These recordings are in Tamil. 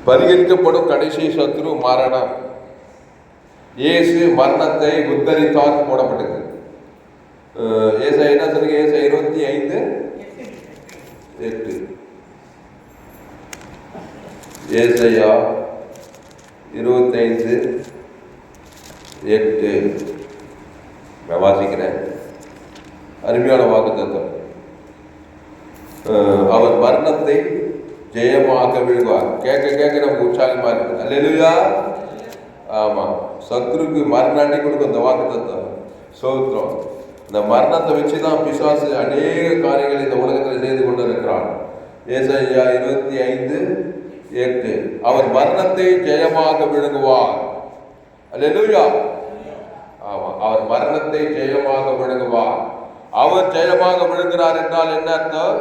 பரிகரிக்கப்படும் கடைசி சத்ரு மரணம். இயேசு மரணத்தை உத்தரித்தார் போடப்பட்டது. ஏசாயா என்ன சொல்லுங்க? ஏசாயா 25:8. ஏசாயா 25:8 நான் வாசிக்கிறேன். அருமையான வாக்குத்தத்தம். அவர் மரணத்தை ஜெயமாக விழுவார். கேட்க கேட்க நமக்கு உற்சாகமா இருக்குது. அல்லேலூயா. ஆமா, சத்ருக்கு மரணாண்டி கொடுக்கும் இந்த வாக்குத்தத்தம். சோத்திரம். இந்த மரணத்தை வச்சுதான் பிசாசு அநேக காரியங்களை இந்த உலகத்தில் செய்து கொண்டு இருக்கிறான். ஏசாயா 25:8 அவர் மரணத்தை ஜெயமாக விழுங்குவார். அல்லேலூயா. ஆமா, அவர் மரணத்தை ஜெயமாக விழுங்குவார். அவர் ஜெயமாக விழுகிறார் என்றால் என்ன அர்த்தம்?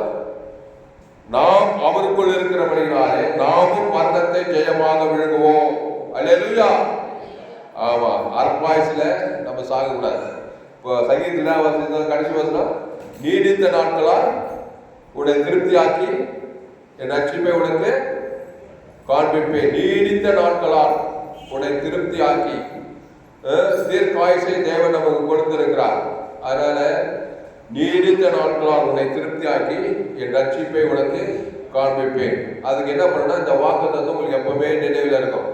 நாம் அவருக்குள் இருக்கிறபடினாலே நாமும் மரணத்தை ஜெயமாக விழுங்குவோம். அல்லேலூயா. ஆமா, அர்ப்பாயுசுல நம்ம சாக கூடாது. இப்போ சங்கீதத்தில் கடைசி வசனம், நீடித்த நாட்களால் உன்னை திருப்தியாக்கி என் ரட்சிப்பை உனக்கு காண்பிப்பேன். நீடித்த நாட்களால் உன்னை திருப்தியாக்கி தீர்க்காயுசை தேவன் நமக்கு கொடுத்திருக்கிறார். அதனால நீடித்த நாட்களால் உன்னை திருப்தியாக்கி என் ரட்சிப்பை உனக்கு காண்பிப்பேன். அதுக்கு என்ன பண்ணணும்? இந்த வாக்குத்தத்தம் உங்களுக்கு எப்பவுமே நினைவில் இருக்கும்.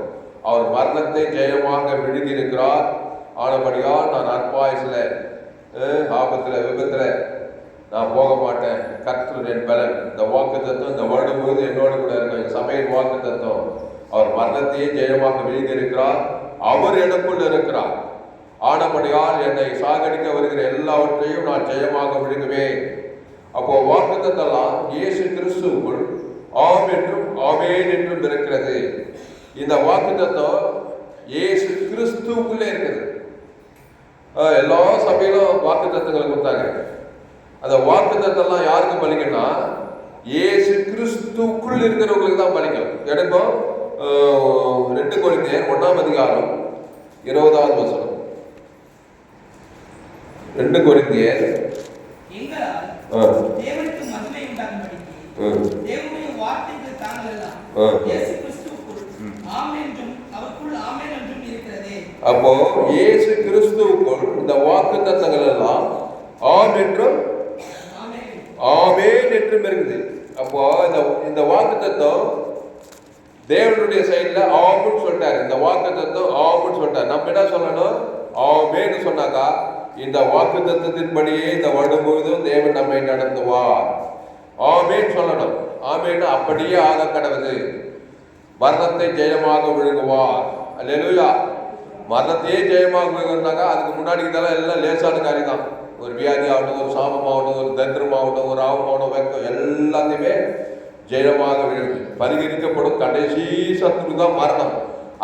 அவர் மரணத்தை ஜெயமாக விழுங்கி இருக்கிறார். ஆனபடியால் நான் அற்பாயுசுல ஆபத்துல விபத்துல நான் போக மாட்டேன். கர்த்தர் என் பலன். இந்த வாக்குத்தத்தம் இந்த வருடம் முழுவதும் என்னோடு கூட இருக்கும். சபையின் வாக்குத்தத்தம். அவர் மரணத்தையே ஜெயமாக விழுங்கி இருக்கிறார். அவர் எனக்குள் இருக்கிறார். ஆனபடியால் என்னை சாகடிக்க வருகிற எல்லாவற்றையும் நான் ஜெயமாக விழுங்குவேன். அப்போ வாக்குத்தத்தெல்லாம் இயேசு கிறிஸ்துவுக்குள் ஆம் என்றும் ஆமேன் என்றும் இருக்கிறது. இந்த வாக்குத்தத்தம் இயேசு கிறிஸ்துவுக்குள்ளே இருக்குது. எல்லா சபையிலும் வாக்குத்தத்தங்களை கொடுத்தாங்க. அந்த வாக்குத்தத்தெல்லாம் யாருக்கு பலிக்கும்னா இயேசு கிறிஸ்துவுக்குள் இருக்கிறவங்களுக்கு தான் பலிக்கும். எடுக்கும் 2 கொரிந்தியர் 1:20 2 கொரிந்தியர் அப்போ இயேசு கிறிஸ்துவுக்குள் இந்த வாக்குத்தத்தங்கள் எல்லாம் ஆம் என்றும் ஆமென் என்றும் இருக்குது. அப்போ இந்த வாக்குத்தத்தம் தேவனுடைய சைட்ல ஆமுன்னு சொல்லிட்டாரு. இந்த வாக்குத்தத்தம் ஆமுன்னு சொல்லிட்டாரு. நம்ம என்ன சொல்லணும்? ஆமென்னு சொன்னாக்கா இந்த வாக்குத்தத்தத்தின்படியே இந்த வருடம் முழுவதும் தேவன் நம்மை நடத்துவார். ஆமென்னு சொல்லணும். ஆமென்னு அப்படியே ஆக கடவுது. மரணத்தை ஜெயமாக விழுங்குவார். அல்லேலூயா. மரணத்தையே ஜெயமாக விழுங்குனாக்கா அதுக்கு முன்னாடி இதெல்லாம் எல்லாம் லேசான காரியம் தான். ஒரு வியாதி ஆகட்டும், ஒரு சாபம் ஆகட்டும், ஒரு தந்திரம் ஆகட்டும், ஒரு ஆவமாகட்டும், வெக்கம் எல்லாத்தையுமே ஜெயமாக விழுங்கு. பரிகரிக்கப்படும் கடைசி சத்துரு தான் மரணம்.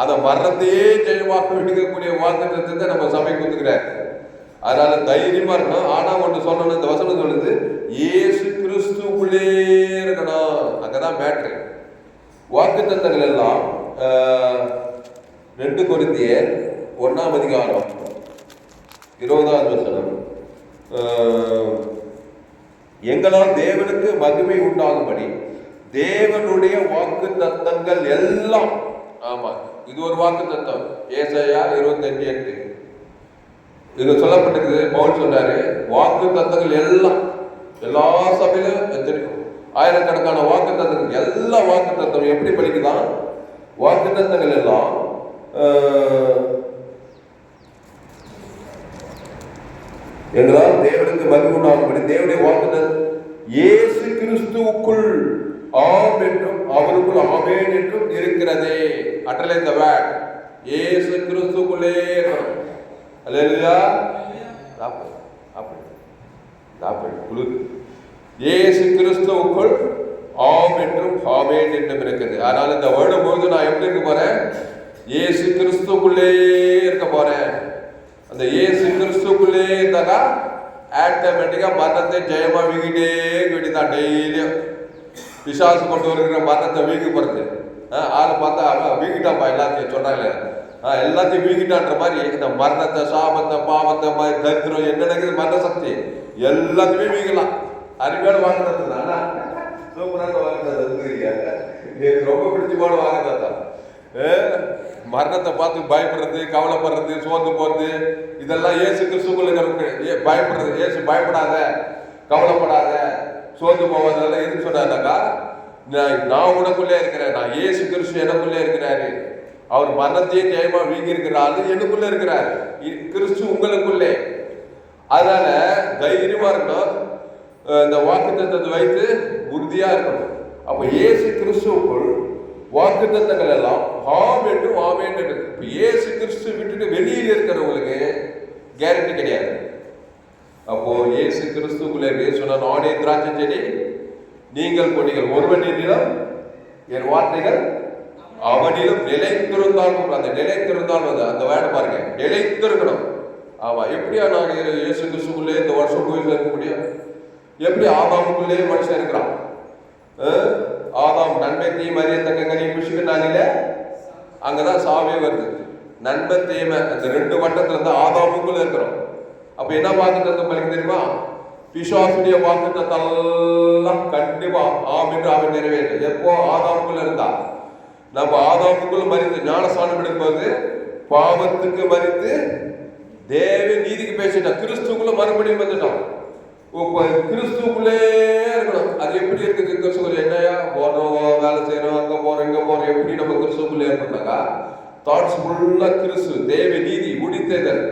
அந்த மரணத்தையே ஜெயமாக விழுங்கக்கூடிய வாக்குத்தத்தத்தை நம்ம சபை கொடுத்துக்கிறார். அதனால தைரியமா இருக்கணும். ஆனா ஒன்று சொல்லணும், இந்த வசனம் சொல்லுது இயேசு கிறிஸ்துவுக்குள்ளே இருக்கணும். அங்கதான் மேட்ரு. வாக்குத்தத்தங்கள் எல்லாம் 2 கொரிந்தியர் 1:20 எங்களால் தேவனுக்கு மகிமை உண்டாகும்படி தேவனுடைய வாக்குத்தத்தங்கள் எல்லாம். ஆமா, இது ஒரு வாக்குத்தத்தம். ஏசாயா 25:8 இது சொல்லப்பட்டிருக்குது. பவுல் சொல்றாரு வாக்குத்தத்தங்கள் எல்லாம் எல்லா சபையிலும் தெரியும். ஆயிரக்கணக்கான வாக்குத்தத்தங்கள், எல்லா வாக்குத்தத்தம் எப்படி படிக்குதான்? வாக்குத்தத்தங்கள் எல்லாம் எங்களால் தேவனுக்கு மகிமை உண்டாகும்படி தேவனுடைய வாக்குத்தத்தம் இயேசு கிறிஸ்துவுக்குள் ஆம் என்றும் அவருக்குள் ஆமென் என்றும் இருக்கிறதே. அண்டர்லைன் தி வேர்ட். இயேசு கிறிஸ்துவுக்குள்ளே இருக்கணும். அல்லேலூயா. இயேசு கிறிஸ்துவுக்குள் ஆம் என்றும் ஆமென் என்றும் இருக்குது. அதனால இந்த வருடம் போது நான் எப்படி இருக்க போறேன்? இயேசு கிறிஸ்துவுக்குள்ளே இருக்க போறேன். அந்த இயேசு கிறிஸ்துவுக்குள்ளே இருந்தாக்கா ஆட்டோமேட்டிக்கா மரணத்தை ஜெயமா வீங்கிட்டே வேண்டியதான். டெய்லியும் பிசாசு கொண்டு வருகிற மரணத்தை வீங்கி போறது. ஆளு பார்த்தா வீங்கிட்டாப்பா எல்லாத்தையும் சொன்னாங்களே, எல்லாத்தையும் வீங்கிட்டான்ற மாதிரி இந்த மரணத்தை, சாபத்தை, பாவத்தை, தரித்திரம் என்ன நடக்குது, மரண சக்தி எல்லாத்தையுமே வீங்கலாம். அருமையான வாக்குறது தான். சூப்பரான வாக்குறது எனக்கு ரொம்ப பிடிச்சமான வாக்குத்தத்தம். மரணத்தை பார்த்து பயப்படுறது, கவலைப்படுறது, சோர்ந்து போறது, இதெல்லாம் இயேசு கிறிஸ்துக்குள்ள பயப்படுறது. இயேசு பயப்படாத, கவலைப்படாத, சோர்ந்து போவதெல்லாம் எதுக்கு சொன்னாருனாக்கா, நான் உனக்குள்ளே இருக்கிறேன், நான் இயேசு கிறிஸ்து எனக்குள்ளே இருக்கிறாரு. அவர் மரணத்தையும் ஜெயமா வீங்கி இருக்கிறாரு, எனக்குள்ள இருக்கிறார். கிறிஸ்து உங்களுக்குள்ளே. அதனால தைரியமா இருக்கணும். இந்த வாக்குத்தத்தத்தை வைத்து உறுதியா இருக்கணும். அப்ப இயேசு கிறிஸ்துவுக்குள் வாக்குத்தத்தங்கள் எல்லாம் ஆம் என்றும் ஆமென் என்று. இப்ப இயேசு கிறிஸ்து விட்டுட்டு வெளியில் இருக்கிறவங்களுக்கு கேரண்டி கிடையாது. அப்போ இயேசு கிறிஸ்துக்குள்ளே சொன்ன, நானே திராட்சை செடி, நீங்கள் கொடிகள், ஒருவன் என்னிடம் என் வார்த்தைகள் அவனிலும் நிலைத்திருந்தாலும், அந்த நிலைத்திருந்தாலும் அந்த வேலை பாருங்க, நிலைத்திருக்கணும். ஆமா, எப்படியா நாங்கள் இயேசு கிறிஸ்துக்குள்ளே இந்த வருஷம் கோயிலில் இருக்க முடியும்? எப்படி ஆதாமுக்குள்ளே மனுஷன் இருக்கிறான்? ஆதாம் நன்மை தீமை அறியத்தக்க கனியை புசிக்கிட்டாங்களே, அங்கதான் சாவே வருது. நன்மை தீமை அந்த ரெண்டு வட்டத்துல இருந்து ஆதாமுக்குள்ள இருக்கிறோம். அப்ப என்ன வாக்குத்தத்தம் பலிக்கு தெரியுமா? பிசாசுடைய வாக்குத்தத்தெல்லாம் கண்டிப்பா ஆம் என்று அவன் நிறைவேற்று. எப்போ? ஆதாமுக்குள்ள இருந்தா. நம்ம ஆதாமுக்குள்ள மறித்து ஞானஸ்நானம் எடுக்கும்போது பாவத்துக்கு மறித்து தேவ நீதிக்கு பேசிட்டோம். கிறிஸ்துக்குள்ள மறுபடியும் வந்துட்டோம். கிறிஸ்துக்குள்ளே இருக்கணும். அது எப்படி இருக்குது? கிறிஸ்துக்குள்ள என்னையா போடுறோம், வேலை செய்யறோம், அங்க போறோம், இங்க போறோம். எப்படி நம்ம கிறிஸ்துக்குள்ளே ஏற்பட்டாக்கா தாட்ஸ் ஃபுல்லா கிறிஸ்து, தேவ நீதி, முடித்தேதல்,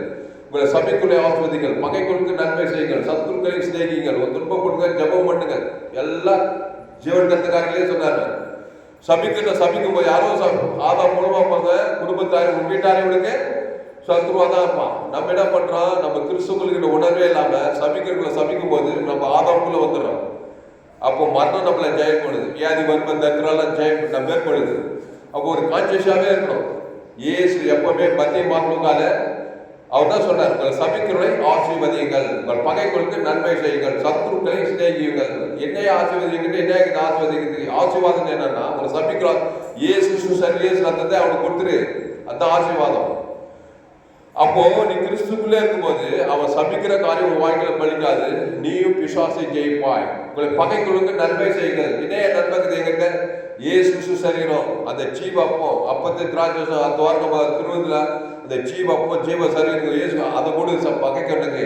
உங்களை சபைக்குள்ளே ஆசிர்வதிங்கள், பகைக்குழுக்கு நன்மை செய்யுங்கள், சத்துருக்களை சிநேகிங்கள், துன்பப்படுங்க, ஜபம் பண்ணுங்கள். எல்லாம் ஜீவன் கத்துக்காரங்களே சொன்னாங்க. சபிக்கும் போது யாரோ ஆதாம் மூலமா போங்க, குடும்பத்தாரி வீட்டாரை விடுங்க, சத்ருவா தான் இருப்பான். நம்ம என்ன பண்றோம்? நம்ம கிறிஸ்துவர்களுக்கு உணர்வே இல்லாம சபிக்கிறவங்களை சபிக்கும் போது நம்ம ஆதாமுக்குள்ள வந்துடுறோம். அப்போ மரணம் நம்மளை ஜெயம் பண்ணுது, வியாதி வறுமை தத்திரெல்லாம் ஜெயம் நம்ம மேற்கொள்ளுது. அப்போ ஒரு கான்சியஸாவே இருக்கணும். இயேசு எப்பவுமே பத்திய மாற்றங்கால அவர் தான் சொன்னார், உங்கள் சபிக்கிறவர்களை ஆசீர்வதியுங்கள், உங்கள் பகைகளுக்கு நன்மை செய்யுங்கள், சத்ருக்களை சிநேகியுங்கள். என்னைய ஆசீர்வதிக்கிட்டு என்ன ஆசீர்வதிக்கிறது? ஆசீர்வாதம் என்னன்னா, ஒரு சபிக்கிறார் இயேசு சர்வீஸ் ரத்தத்தை அவனுக்கு கொடுத்துரு, அதுதான் ஆசீர்வாதம். அப்போ நீ கிறிஸ்துக்குள்ளே இருக்கும்போது அவன் சபிக்கிற காரியம் உன் வாழ்க்கையில பலிக்காது. நீயும் பிசாசை ஜெயிப்பாய். உங்களை பகைக்குழுக்கு நன்மை செய்யுங்கள். இணைய நன்மைக்கு எங்கிட்ட இயேசு சரீரம், அந்த ஜீவ அப்பம், அப்பத்தை திராட்சை அந்த வாரம் திருவதில அந்த ஜீவ அப்பம், ஜீவ சரீரம் இயேசு, அதை கூட பகைக்கிறனுக்கு.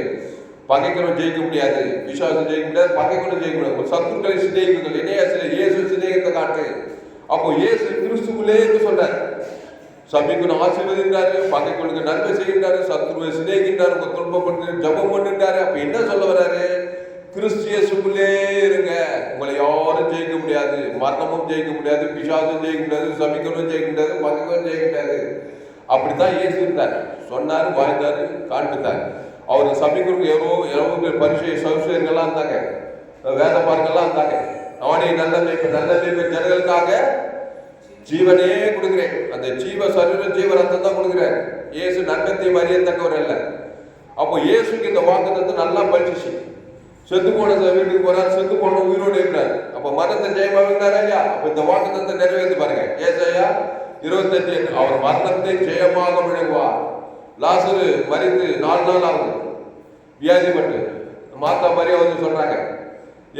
பகைக்கிறவன் ஜெயிக்க முடியாது, பிசாசு ஜெயிக்க முடியாது, பகைக்குள்ள ஜெயிக்க முடியாது. சத்துருக்களை சிநேகிக்குங்கள், இணைய இயேசு சிநேகித்த காட்டு. அப்போ இயேசு கிறிஸ்துக்குள்ளே என்று சொன்னார். சபிக்கணும் ஆசீர்வதிக்கிறாரு, பகைக்குழுக்கு நன்மை செய்கின்றாரு, சத்துருவை சிநேகின்றாரு, துன்பப்பட்டு ஜபம் பண்ணுறாரு. அப்ப என்ன சொல்ல வர்றாரு? கிறிஸ்து இயேசுக்குள்ளே இருங்க, உங்களை யாரும் ஜெயிக்க முடியாது, மரணமும் ஜெயிக்க முடியாது, பிசாசும் ஜெயிக்க முடியாது, சபிக்கணும் ஜெயிக்க முடியாது, பகைக்கும் ஜெயிக்க முடியாது. அப்படித்தான் இயேசு இருந்தார், சொன்னாரு, வாழ்ந்தாரு, காண்பித்தார். அவருக்கு சபிக்கிறவங்க எவ்வளோ பரிசு சௌசரியங்கள்லாம் இருந்தாங்க, வேத பார்க்கெல்லாம் இருந்தாங்க. அவனே நல்ல ஜனங்களுக்காக ஜீவனே கொடுக்கிறேன், அந்த ஜீவ சரீரம் ஜீவ ரத்தம் தான் கொடுக்கிறேன். இயேசு நன்மத்தை அறியத்தக்கவர் அல்ல. அப்போ இயேசுக்கு இந்த வாக்குத்தத்தம் நல்லா பழிச்சு. செத்து போன வீட்டுக்கு போறாரு, செத்து போன உயிரோடு இருக்கிறார். அப்ப மரணத்தை ஜெயமாவினாரா இல்லையா? அப்ப இந்த வாக்குத்தத்தை நிறைவேற்றி பாருங்க. ஏசாயா 28, அவர் மரணத்தை ஜெயமாக விளங்குவார். லாசரு மரித்து 4 நாள் ஆகுது, வியாதிப்பட்டு. மாத்தா மரியா வந்து சொல்றாங்க,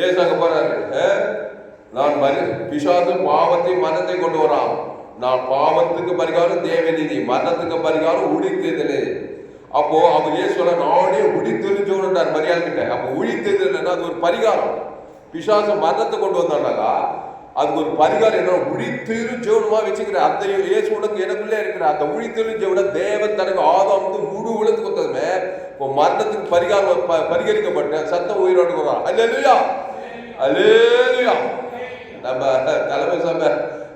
ஏசாங்க போறாரு, நான் பிசாசு பாவத்தை மரணத்தை கொண்டு வரான், நான் பாவத்துக்கு பரிகாரம் தேவநீதி, மரணத்துக்கு பரிகாரம் உழித்தேதல். அப்போ அவர் ஏன் சொல்ல, நானே உழித்தெழுஞ்சோன்றார் மரியாதை கிட்ட. அப்போ உழித்தேதல் அது ஒரு பரிகாரம். பிசாசு மரணத்தை கொண்டு வந்தாங்க, அதுக்கு ஒரு பரிகாரம் என்ன? உழித்தெழுஞ்சோனமா வச்சுக்கிற அந்த இயேசு உனக்கு எனக்குள்ளே இருக்கிற அந்த உழித்தெழுஞ்சோட தேவன் தனக்கு ஆதாமுக்கு முழு உலகத்துக்கு வந்ததுமே இப்போ மரணத்துக்கு பரிகாரம் பரிகரிக்கப்பட்ட சத்தம் உயிரோடு வரான். அல்லேலூயா, அல்லேலூயா. நம்ம தலைமை சபை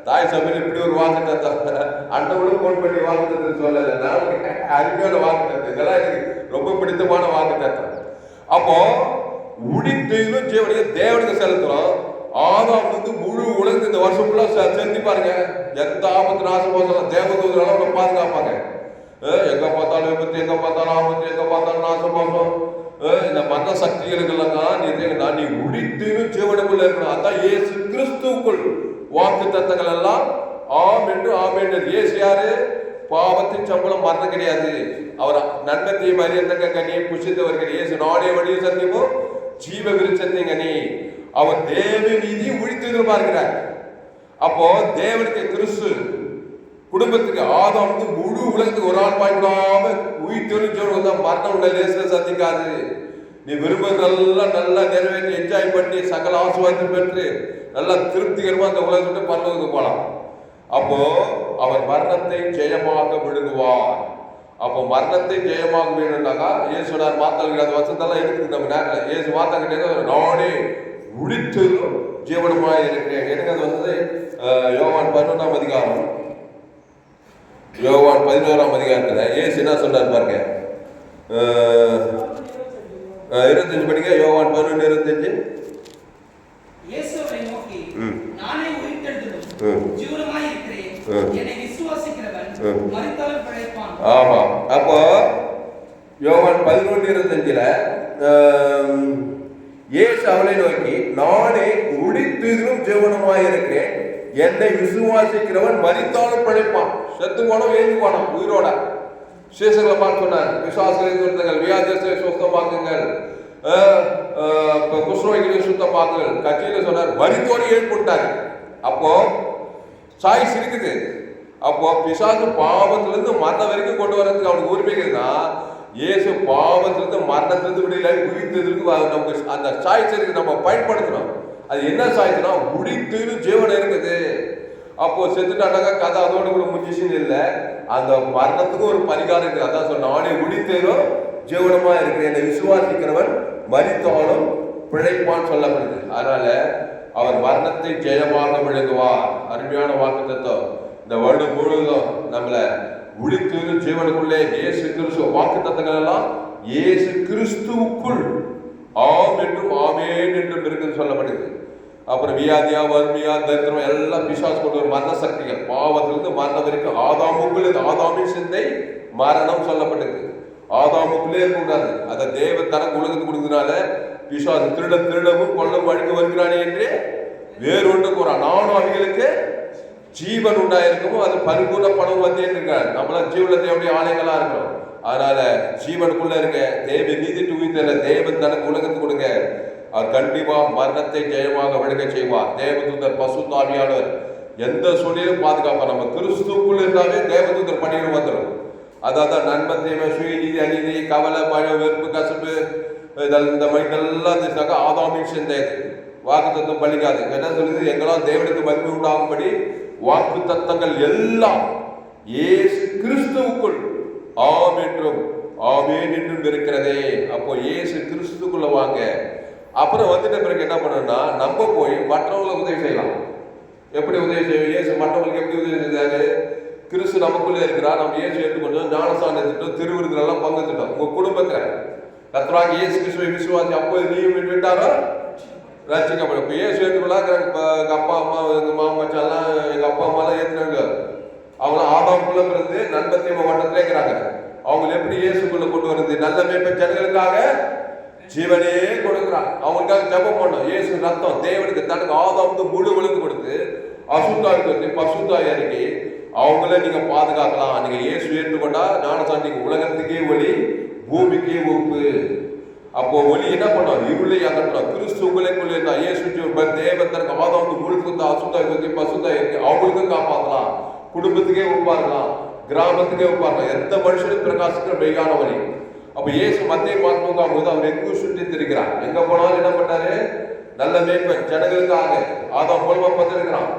தாய் சபையில் இப்படி ஒரு வாக்குத்தத்தம் அண்டவனும் போன் பண்ணி வாக்குத்தத்தம் சொல்லலை, நான் அருமையான வாக்குத்தத்தம், இதெல்லாம் எனக்கு ரொம்ப பிடித்தமான வாக்குத்தத்தம். அப்போ உடித்தையிலும் ஜீவனைய தேவனுக்கு செலுத்துறோம். ஆதாம் வந்து முழு உலகத்து இந்த வருஷம் ஃபுல்லா செலுத்தி பாருங்க, எந்த ஆபத்து நாசமோசம் தேவதூதரால அவங்க பாதுகாப்பாங்க. எங்க பார்த்தாலும் விபத்து, எங்க பார்த்தாலும் ஆபத்து, எங்க பார்த்தாலும் நாசமோசம், இந்த மத சக்திகளுக்கெல்லாம் நீ உடித்தையிலும் ஜீவனுக்குள்ள இருக்கணும். அதான் இயேசு கிறிஸ்துவுக்குள் வாக்கு தத்தங்கள் எல்லாம் ஆம் என்று ஆம் என்று. இயேசு யாரு? பாவத்தின் சம்பளம் மரணம் கிடையாது. அவர் நன்மத்தையும் அறியத்தக்க கனியை புசித்தவர்கள். இயேசு நாடே வழியை சந்திப்போம் ஜீவ விருட்சத்தின் கனி. அவர் தேவ நீதி உழித்து பார்க்கிறார். அப்போ தேவனுக்கு கிறிஸ்து குடும்பத்துக்கு ஆதாம் வந்து முழு உலகத்துக்கு ஒரு ஆள் பாய்விடாம உயிர் தெரிஞ்சவங்க தான் மரணம் உள்ள லேசில சந்திக்காது. நீ விரும்புறதெல்லாம் நல்லா நிறைவேற்றி என்ஜாய் பண்ணி சகல ஆசீர்வாதத்தை பெற்று நல்லா திருப்திகரமா அந்த உலகத்தை பரலோகத்துக்கு போலாம். அப்போ அவர் மரணத்தை ஜெயமாக விழுங்குவார். அப்போ மரணத்தை ஜெயமாக வேணும்னாக்கா இயேசு சொன்னார், மாத்தாளுக்கு அந்த வசனத்தெல்லாம் இருக்குது நம்ம நேரில். இயேசு மாத்தா கிட்டே நானே முடித்து ஜீவனமாக இருக்கிறேன். எனக்கு அது வந்து யோவான் 11ஆம் அதிகாரம், யோவான் 11ஆம் அதிகாரத்தில் இயேசு என்ன சொன்னார் பாருங்க. 25 படிக்க. யோவான் 11:25. இயேசுவை நோக்கி, நானே உயிர்த்தெழுந்ததும் ஜீவனுமாய் இருக்கிறேன், என்னை விசுவாசிக்கிறவன் மரித்தாலும் பிழைப்பான். ஆமா. அப்போ யோவான் 11:25 இயேசு அவனை நோக்கி, நானே உயிர்த்தெழுந்ததும் ஜீவனுமாய் இருக்கிறேன், என்னை விசுவாசிக்கிறவன் மரித்தாலும் பிழைப்பான். செத்து போனோம் எழுந்து போனோம் உயிரோட. சீசர்களை பார்த்து சொன்னார், விசுவாசங்களை துரத்துங்கள், வியாதியத்தை சுத்தமாக்குங்கள், குஷ்ரோகிகளை சுத்தமாக்குங்கள். கட்சியில சொன்னார், மரித்தோடு எழுப்பிட்டாரு. அப்போ சாய்ஸ் இருக்குது. அப்போ பிசாசு பாவத்திலிருந்து மரணம் வரைக்கும் கொண்டு வரதுக்கு அவனுக்கு உரிமைகள்னா, இயேசு பாவத்திலிருந்து மரணத்திலிருந்து விடையில உயிர்த்ததுக்கு நமக்கு அந்த சாய்ஸ் இருக்கு, நம்ம பயன்படுத்தணும். அது என்ன சாய்ஸ்னா உடித்து ஜீவனம் இருக்குது. அப்போ செத்துட்டாண்டாக்கா கதை அதோடு கூட முடிஞ்சிச்சுன்னு இல்லை, அந்த மரணத்துக்கு ஒரு பரிகாரம் இருக்குது. அதான் சொன்ன, நானே உடித்தேனும் ஜீவனமா இருக்கிறேன், என்னை விசுவாசிக்கிறவன் மரித்தாலும் பிழைப்பான்னு சொல்லப்படுது. அதனால அவர் மரணத்தை ஜெயமாக விழுங்குவார். அருமையான வாக்கு தத்துவம். இந்த வருடம் முழுவதும் நம்மளை உடித்து ஜீவனுக்குள்ளே இயேசு கிறிஸ்துவ வாக்கு தத்தங்கள் எல்லாம் இயேசு கிறிஸ்துவுக்குள் ஆம் என்றும் ஆமேன் என்றும் இருக்குன்னு சொல்லப்படுது. அப்புறம் வியாதியா வறுமையா தரித்திரம் எல்லாம் பிசாசு கொண்டு வரும் மரண சக்திகள். பாவத்திலிருந்து மரணம் வரைக்கும் ஆதாமுக்குள்ளே, ஆதாமின் சிந்தை மரணம் சொல்லப்பட்டது. ஆதாமுக்குள்ளே இருக்கக்கூடாது. அதை தேவ தனக்கு உலகத்துக்கு கொடுத்ததுனால பிசாசு திருடவும் கொள்ளவும் வழிக்கு வருகிறானே என்று வேறு ஒன்று கூறான். நானும் அவைகளுக்கு ஜீவன் உண்டாயிருக்கமோ அது பரிபூர்ண பணம் வந்தேன் இருக்காரு. நம்மள ஜீவன தேவனுடைய ஆலயங்களா இருக்கிறோம். அதனால ஜீவனுக்குள்ள இருக்க தேவ நீதி உயிர்த்தல தேவன் தனக்கு உலகத்துக்கு கொடுங்க. அவர் கண்டிப்பா மரணத்தை ஜெயமாக விளங்க செய்வார். தேவதூதர் பசுத்தாவியானவர் எந்த சூழ்நிலையும் பாதுகாப்பார். நம்ம கிறிஸ்துக்குள்ள இருந்தாவே தேவதூதர் பணிகள் வந்துடும். அதான் நன்மை தீமை சுயநீதி அநீதி கவலை பயம் வெறுப்பு கசப்பு இந்த மைண்டெல்லாம் இருந்துச்சாக்கா ஆதாமின் சிந்தை வாக்கு தத்துவம் பலிக்காது. என்ன சொல்லுது, எங்களால் தேவனுக்கு மகிமை உண்டாகும்படி வாக்கு தத்தங்கள் எல்லாம் இயேசு கிறிஸ்துவுக்குள் ஆம் என்றும் ஆமேன் என்றும் இருக்கிறதே. அப்போ இயேசு கிறிஸ்துக்குள்ள வாங்க. அப்புறம் வந்துட்ட பிறகு என்ன பண்ணணும்னா, நம்ம போய் மற்றவங்களுக்கு உதவி செய்யலாம். எப்படி உதவி செய்வோம்? இயேசு மற்றவங்களுக்கு எப்படி உதவி செய்தாரு? கிறிஸ்து நமக்குள்ளே இருக்கிறார். நம்ம இயேசு எடுத்துக்கொண்டோம், ஞானஸ்தானம் எடுத்துட்டோம், திருவிருந்தெல்லாம் பங்குத்துட்டோம். உங்க குடும்பத்தில் கர்த்தராக இயேசு கிறிஸ்துவை விசுவாசி அப்போது நீயும் விட்டாரோ ரட்சிக்கப்படும். இப்போ இயேசு ஏற்றுக்கொள்ளலாம். எங்கள் அப்பா அம்மா எங்கள் மாமா மச்சான்லாம் எங்கள் அப்பா அம்மாலாம் ஏற்றுனாங்க. அவங்களாம் ஆதாமுக்குள்ள பிறந்து நண்பத்தியம வட்டத்திலே இருக்கிறாங்க. அவங்களை எப்படி இயேசுக்குள்ள கொண்டு வருது? நல்ல மேய்ப்ப ஜனங்களுக்காக ஜீவனே கொடுக்குறான். அவங்களுக்காக ஜெபம் பண்ணோம். இயேசு ரத்தம் தேவனுக்கு தனக்கு ஆதாமுக்கு முழு விழுந்து கொடுத்து அசுத்தாவுக்கு வந்து பசுத்தாய் அறிக்கை அவங்கள நீங்க பாதுகாக்கலாம். நீங்க இயேசு ஏற்றுக்கொண்டா ஞானசான் நீங்க உலகத்துக்கே ஒளி, பூமிக்கே ஒப்பு. அப்போ ஒளி என்ன பண்ணோம்? இருளை அகற்றோம். கிறிஸ்து உங்களுக்குள்ள இருந்தா இயேசு தேவன் தனக்கு ஆதாமுக்கு முழு கொடுத்து அசுத்தாய் வந்து பசுத்தாய் அறிக்கை அவங்களுக்கும் காப்பாற்றலாம். குடும்பத்துக்கே ஒப்பாருக்கலாம், கிராமத்துக்கே ஒப்பாருக்கலாம். எந்த மனுஷனும் பிரகாசிக்கிற மெய்யான வழி. அப்ப இயேசு மத்திய பார்க்கும் போது அவர் எங்கும் சுற்றி திரிக்கிறார். எங்க போனாலும் என்ன பண்ணாரு? நல்ல மேய்ப்பன் ஜனங்களுக்காக ஆதாம் மூலமா பார்த்திருக்கிறான்.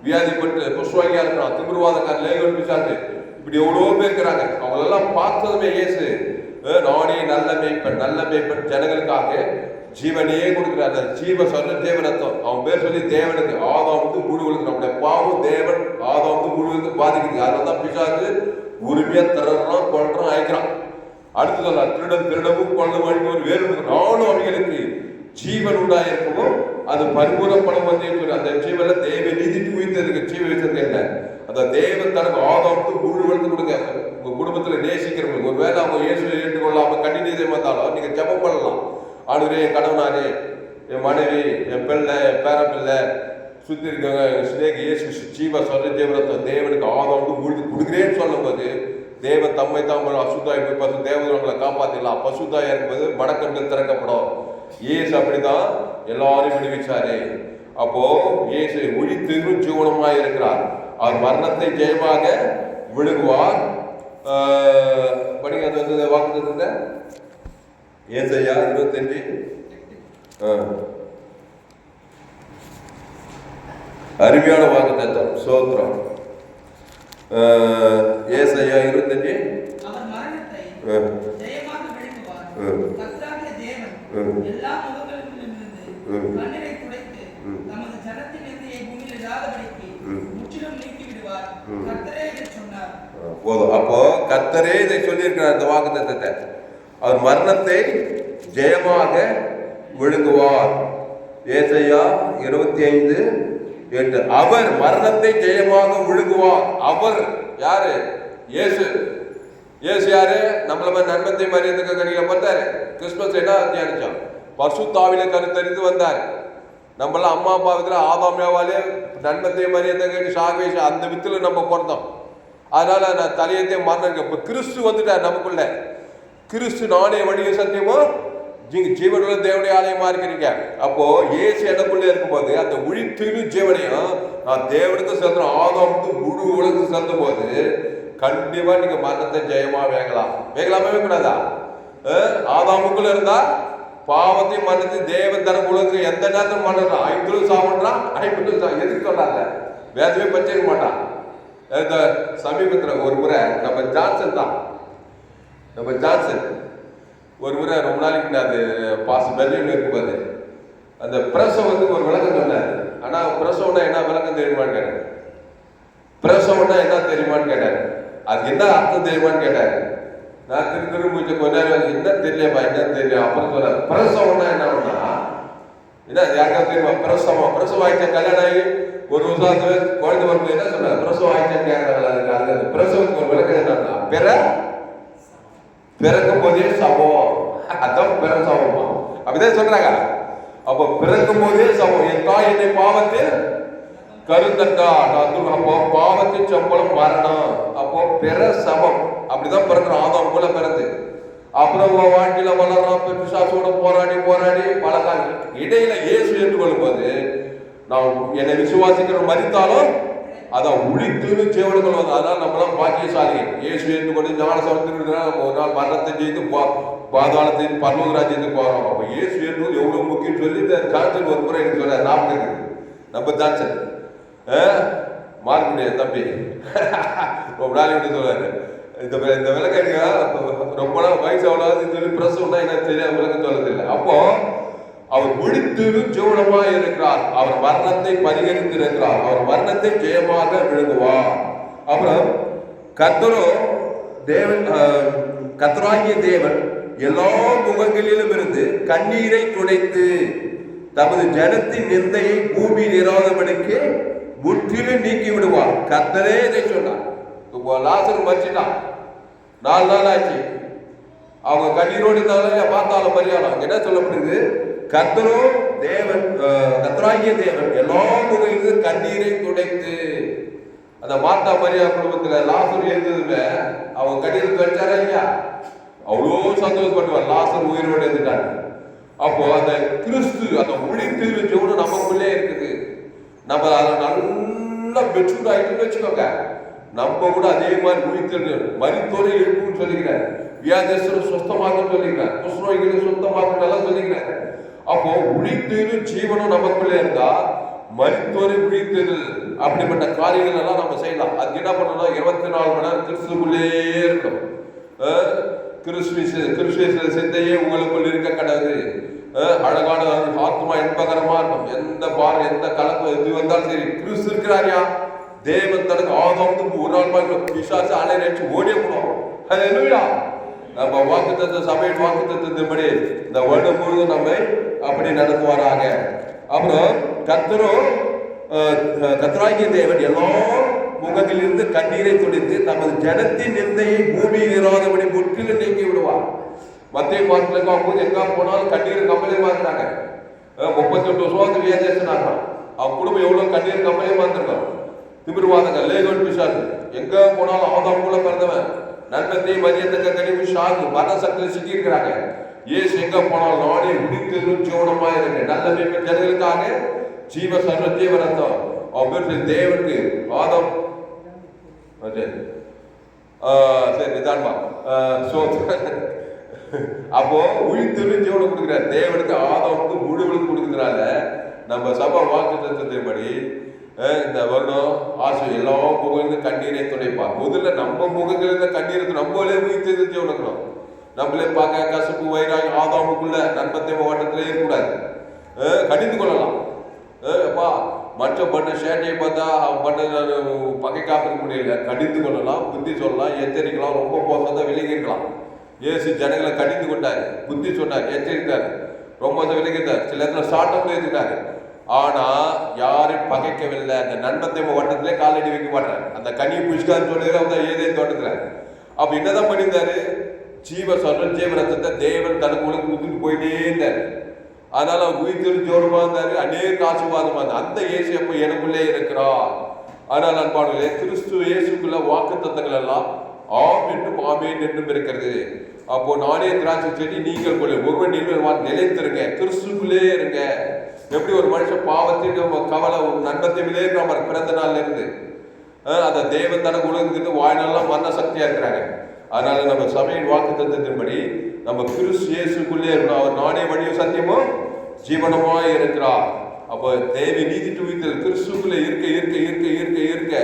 வியாதிப்பட்டு குஷ்ரோகியா இருக்கிறான், திமிர்வாதக்காரன், லேகன் பிசாசு, இப்படி எவ்வளவோ பேர் இருக்கிறாங்க. அவங்களெல்லாம் பார்த்ததுமே இயேசு நானே நல்ல மேய்ப்பன் ஜனங்களுக்காக ஜீவனையே கொடுக்கிறார். ஜீவ சொல்ல தேவனத்தம் அவன் பேர் சொல்லி தேவனுக்கு ஆதாமுக்கு முழு விழுந்து நம்முடைய பாவம் தேவன் ஆதாமுக்கு முழு விழுந்து பாதிக்குது. அதனால்தான் பிசாசு உரிமையா தர்றான், கொள்றான், அழைக்கிறான். அடுத்து சொல்ல திருடவும் கொள்ளவும் அழிப்பவர் வேறு நானும் அவைகளுக்கு ஜீவன் உண்டாயிருக்கவோ அது பரிபூர்ணப்படும் வந்து அந்த ஜீவன தேவ நீதிக்கு உயிர்த்ததுக்கு ஜீவ வச்சது என்ன? அந்த தேவன் தனக்கு ஆதாமுக்கு முழு விழுந்து கொடுங்க. உங்க குடும்பத்துல நேசிக்கிறவங்களுக்கு ஒரு வேலை அவங்க இயேசு ஏற்றுக்கொள்ளாம கண்டினியூ வந்தாலும் நீங்க ஜெபம் பண்ணலாம். ஆளுரே, என் கணவனாரே, என் மனைவி, என் பிள்ளை, என் பேர பிள்ளை சுத்தி இருக்காங்க ஸ்னேக் இயேசு ஜீவ சொல்ற ஜீவனத்தை தேவனுக்கு ஆதாமுக்கு முழு கொடுக்குறேன்னு சொல்லும் போது தேவன் தம்மை தான் அசுத்தாய் பசு தேவதங்களை காப்பாத்திடலாம். பசுத்தாயா இருக்கும்போது மடக்கண்கள் திறக்கப்படும். இயேசு அப்படிதான் எல்லாரும் விடுவிச்சாரு. அப்போ இயேசு உயிர்த்தெழும் ஜீவனுமாய் இருக்கிறார். அவர் மரணத்தை ஜெயமாக விழுங்குவார். படிங்க, அது வந்து வாக்குத்தத்தத்தை ஏசாயா 25 அருமையான வாக்குத்தத்தம். சோத்திரம். ஏசாயா 25 அவர் மரணத்தை ஜெயமாக விழுங்குவார். கர்த்தராகிய தேவன் எல்லா முகங்களிலிருந்து கண்ணீரை துடைத்து தமது ஜனத்தின் நிந்தையை பூமியில் இராதபடிக்கு முற்றிலும் நீக்கி விடுவார். கர்த்தரே இதை சொன்னார். போதும். அப்போ கர்த்தரே இதை சொல்லியிருக்கிறார். இந்த வாக்குத்தத்தத்தை அவர் மரணத்தை ஜெயமாக விழுங்குவார். ஏசாயா 25:8 அவர் மரணத்தை ஜெயமாக விழுங்குவார். அவர் யாரு? இயேசு. இயேசு யாரு? நம்மள மாதிரி நன்மத்தை மரியத்துக்கு கணியில பார்த்தாரு. கிறிஸ்துமஸ் என்ன தியானிச்சோம்? பரிசுத்தாவிலே கருத்தறிந்து வந்தார். நம்மளாம் அம்மா அப்பா வித்துல ஆதாமியாவாலே நன்மத்தை மரியத்துக்கு சாகவேஷ அந்த வித்துல நம்ம பிறந்தோம். அதனால நான் தலையத்தை மரணம். இப்ப கிறிஸ்து வந்துட்டார் நமக்குள்ள. கிறிஸ்து நானே வழிய சத்தியமோ ஜீவனுள்ள தேவனுடைய ஆலயமா இருக்கிறீங்க. அப்போ இயேசு எனக்குள்ள இருக்கும்போது அந்த உயிர்த்தெழும் ஜீவனையும் நான் தேவனுக்கு செலுத்துறேன். ஆதாமுக்கு முழு உலகத்துக்கு செலுத்தும் போது கண்டிப்பா நீங்க மரணத்தை ஜெயமா வேகலாம். வேகலாமே கூடாதா? ஆதாமுக்குள்ள இருந்தா பாவத்தை மரணத்தை தேவன் தனக்கு உலகத்துக்கு எந்த நேரத்தில் மரணம் 50 சாப்பிட்றான். 50 எதுக்கு சொல்லாத வேதமே பற்றிக்க மாட்டான். இந்த சமீபத்தில் ஒரு முறை நம்ம ஜான்சன் ஒரு முறை ரொம்ப நாளைக்கு அது பாஸ் பெர்லின் இருக்கும்போது அந்த பிரசவத்துக்கு ஒரு விளக்கம் சொன்னார். ஆனா பிரசவம்னா என்ன விளக்கம் தெரியுமான்னு கேட்டார். பிரசவம்னா என்ன தெரியுமான்னு கேட்டார். அது என்ன அர்த்தம் தெரியுமான்னு கேட்டார். நான் திரும்பி கொஞ்ச நேரம் என்ன தெரியலப்பா, என்ன தெரியும். அப்புறம் சொல்ல பிரசவம்னா என்னன்னா என்ன யாருக்காவது தெரியுமா? பிரசவம் ஆயிடுச்சா, கல்யாணம் ஆகி ஒரு வருஷத்துல குழந்தை வரும்போது என்ன சொன்னார்? பிரசவம் ஆயிடுச்சான்னு கேட்கறாங்க. பிரசவத்துக்கு ஒரு விளக்கம் என்னன்னா பிறக்கும் போதே சமம். அதான் பிற சமமா அப்படிதான் சொல்றாங்க. அப்போ பிறக்கும் போதே சமம். என் தாய் என்னை பாவத்தில் கருத்தட்டா. அப்போ பாவத்தின் சம்பளம் மரணம். அப்போ பிற சமம். அப்படிதான் பிறக்கிறோம். ஆதாம் போல பிறந்து அப்புறம் வாழ்க்கையில வளர்றோம். பிசாசோட போராடி பல காலம் இடையில இயேசு ஏற்றுக்கொள்ளும் போது நான் என்னை விசுவாசிக்கிற மதித்தாலும் அதான் உழித்து ஜீவனுக்குள் வந்து. அதனால நம்மளாம் பாக்கியசாலி. இயேசு ஏற்றுக்கொண்டு ஞானசமத்திற்கு நம்ம ஒரு நாள் மரணத்தை செய்து பாதாளத்தின் பரலோக ராஜ்யத்துக்கு போறோம். அப்போ இயேசு ஏற்றுவது எவ்வளவு முக்கியம் சொல்லி இந்த ஜான்சன் ஒரு முறை எனக்கு சொல்ல ஞாபகம் இருக்குது. நம்ம ஜான்சன் மார்க்குடைய தம்பி ரொம்ப நாள் எப்படி சொல்றாரு. இந்த விளக்கம் எனக்கு ரொம்ப நாள் வயசு அவ்வளவு சொல்லி பிரசவம்னா எனக்கு தெரியாது, விளக்கம் சொல்லதில்லை. அப்போ அவர் விழித்திலும் ஜீவனமா இருக்கிறார். அவர் மரணத்தை பரிகரித்து இருக்கிறார். அவர் மரணத்தை ஜெயமாக விழுங்குவார். அப்புறம் கர்த்தராகிய தேவன் எல்லா முகங்களிலும் இருந்து கண்ணீரை துடைத்து தமது ஜனத்தின் நிந்தையை பூமியில் இராதபடிக்கு முற்றிலும் நீக்கி விடுவார். கர்த்தரே இதை சொன்னார். லாசரு மறிச்சிட்டான். 4 நாள் ஆச்சு. அவங்க கண்ணீரோடு இருந்தாலும் பார்த்தாலும் மரியாதை. அங்க என்ன சொல்லப்படுது? கர்த்தராகிய தேவன் எல்லா முகங்களிலும் கண்ணீரை துடைத்து. அந்த மார்த்தா மரியா குடும்பத்துல லாசரு இருந்ததுமே அவங்க கண்ணீர் துடைச்சாரா இல்லையா? அவ்வளோ சந்தோஷப்படுவார். லாசர் உயிரோடு இருந்துட்டாங்க. அப்போ அந்த கிறிஸ்து அந்த உயிர்த்தெழு ஜீவன் நமக்குள்ளே இருக்குது. நம்ம அதை நல்லா மெச்சூர் ஆகிட்டு வச்சுக்கோங்க. நம்ம கூட அதே மாதிரி உயிர்த்தெழு மரித்தோரை எழுப்புன்னு சொல்லிக்கிறார். வியாதியஸ்தரை சுத்தமாக்குன்னு சொல்லிக்கிறார். குஷ்ணோய்களை சுத்தமாக்குன்னு சொல்லிக்கிறார். அப்போ உயிர்த்தெழு ஜீவனும் நமக்குள்ளே இருந்தா மரித்தோரை உயிர்த்தெழு அப்படிப்பட்ட காரியங்கள் எல்லாம் நம்ம செய்யலாம். அதுக்கு என்ன பண்ணணும்? 24 மணி நேரம் கிறிஸ்துக்குள்ளே இருக்கணும். கிறிஸ்துவ சிந்தையே உங்களுக்குள் இருக்க கிடையாது. அழகான ஆத்மா இன்பகரமா இருக்கும். எந்த பாரம் எந்த கலக்கம் எது வந்தாலும் சரி கிறிஸ்து இருக்கிறாரியா. தேவன் தனக்கு ஆதாமுக்கு ஒரு நாள் விசுவாச ஆலை நினைச்சு ஓடிய போனோம். அது என்னையா நம்ம வாக்குத்தத்த சபையின் வாக்குத்தத்தின்படி இந்த வருடம் முழுவதும் நம்மை அப்படி நடத்துவாராக. அப்புறம் கர்த்தராகிய தேவன் எல்லா முகங்களிலிருந்து கண்ணீரை துடைத்து தமது ஜனத்தின் நிந்தையை பூமியில் இராதபடி முற்றிலும் நீக்கி விடுவார். மத்திய மார்க்கெட்டுக்கு போகும்போது எங்க போனாலும் கண்ணீர் கம்பளியமா இருக்கிறாங்க. 38 வருஷம் வியாதியஸ்தனாக அவங்க குடும்பம் எவ்வளவு கண்ணீர் கம்பளியமா இருந்திருக்காங்க. திமிர்வாதங்கள் லேகோட் பிசாசு எங்க போனாலும் ஆதாம் போல பிறந்தவன் நன்மத்தை மரியத்தக்க கனிவு ஷாக்கு மரண சக்தியில் சிக்கி இருக்கிறாங்க. ஏசு எங்க போனாலும் நானே உடித்தெழும் ஜீவனமா இருக்கிறேன். நல்ல ஜனங்களுக்காக ஜீவ சர்வ ஜீவ ரத்தம். அவன் பேர் தேவனுக்கு ஆதம். சரி நிதானமா. அப்போ உயிர்த்தெழு ஜீவனை கொடுக்கிறார். தேவனுக்கு ஆதமுக்கு முழுவதும் கொடுக்குறதுனால நம்ம சபை வாக்குத்தத்தத்தின்படி இந்த வருடம் ஆசை எல்லா முகங்களும் கண்ணீரை துடைப்பார். முதல்ல நம்ம முகங்களில் கண்ணீரை நம்மளே உயிர்த்தெழு ஜீவனுக்கணும். நம்மளே பார்க்க கசப்பு வைராக ஆதாமுக்குள்ள நண்பத்தை மாவட்டத்திலே இருக்கக்கூடாது. கடிந்து கொள்ளலாம். அப்பா மற்ற பண்ண சேட்டையை பார்த்தா அவன் பண்ண பகை காப்பிக்க முடியல. கடிந்து கொள்ளலாம், புத்தி சொல்லலாம், எச்சரிக்கலாம். ரொம்ப மோசம் விலகிருக்கலாம். இயேசு ஜனங்களை கடிந்து கொண்டார், புத்தி சொன்னார், எச்சரித்தார், ரொம்ப விலகிட்டார். சில இடத்துல சாட்டம் எடுத்துட்டாரு. ஆனா யாரும் பகைக்கவில்லை. அந்த நண்பத்தை வட்டத்திலே காலடி வைக்க மாட்டார். அந்த கனியை புஷ்கான்னு சொல்லி ஏதே தோட்டத்துல அப்ப என்னதான் பண்ணியிருந்தாரு? ஜீவ சொல்ற ஜீவ ரத்தத்தை தேவன் தனக்கு உலகம் கொடுத்துட்டு போயிட்டே இருந்தாரு. அதனால அவர் உயிர்த்தெழு ஜோரமா இருந்தாரு. அநேக ஆசீர்வாதமா இருந்தார். அந்த இயேசு அப்ப எனக்குள்ளே இருக்கிறார். அதனால் அன்பானவர்களே, கிறிஸ்து இயேசுக்குள்ள வாக்கு தத்தங்கள் எல்லாம் ஆம் என்றும் ஆமேன் என்றும் இருக்கிறது. அப்போ நானே திராட்சை செடி, நீங்கள் கொள்ள ஒருவன் நிலைத்திருங்க, கிறிஸ்துக்குள்ளே இருங்க. எப்படி ஒரு மனுஷன் பாவத்தின் கவலை நண்பத்தை விளையாடுற பிறந்த நாள்ல இருந்து அந்த தேவன் தனக்கு உலகத்துக்கு வாழ்நாள்லாம் மரண சக்தியா இருக்கிறாங்க. அதனால நம்ம சபையின் வாக்கு தத்தத்தின்படி நம்ம கிறிஸ்து இயேசுக்குள்ளே இருக்கணும். அவர் நானே வழியும் சத்தியமும் ஜீவனமாய் இருக்கிறார். அப்போ தேவி நீதி துவித்தல் கிறிஸ்துக்குள்ளே இருக்க இருக்க இருக்க இருக்க இருக்க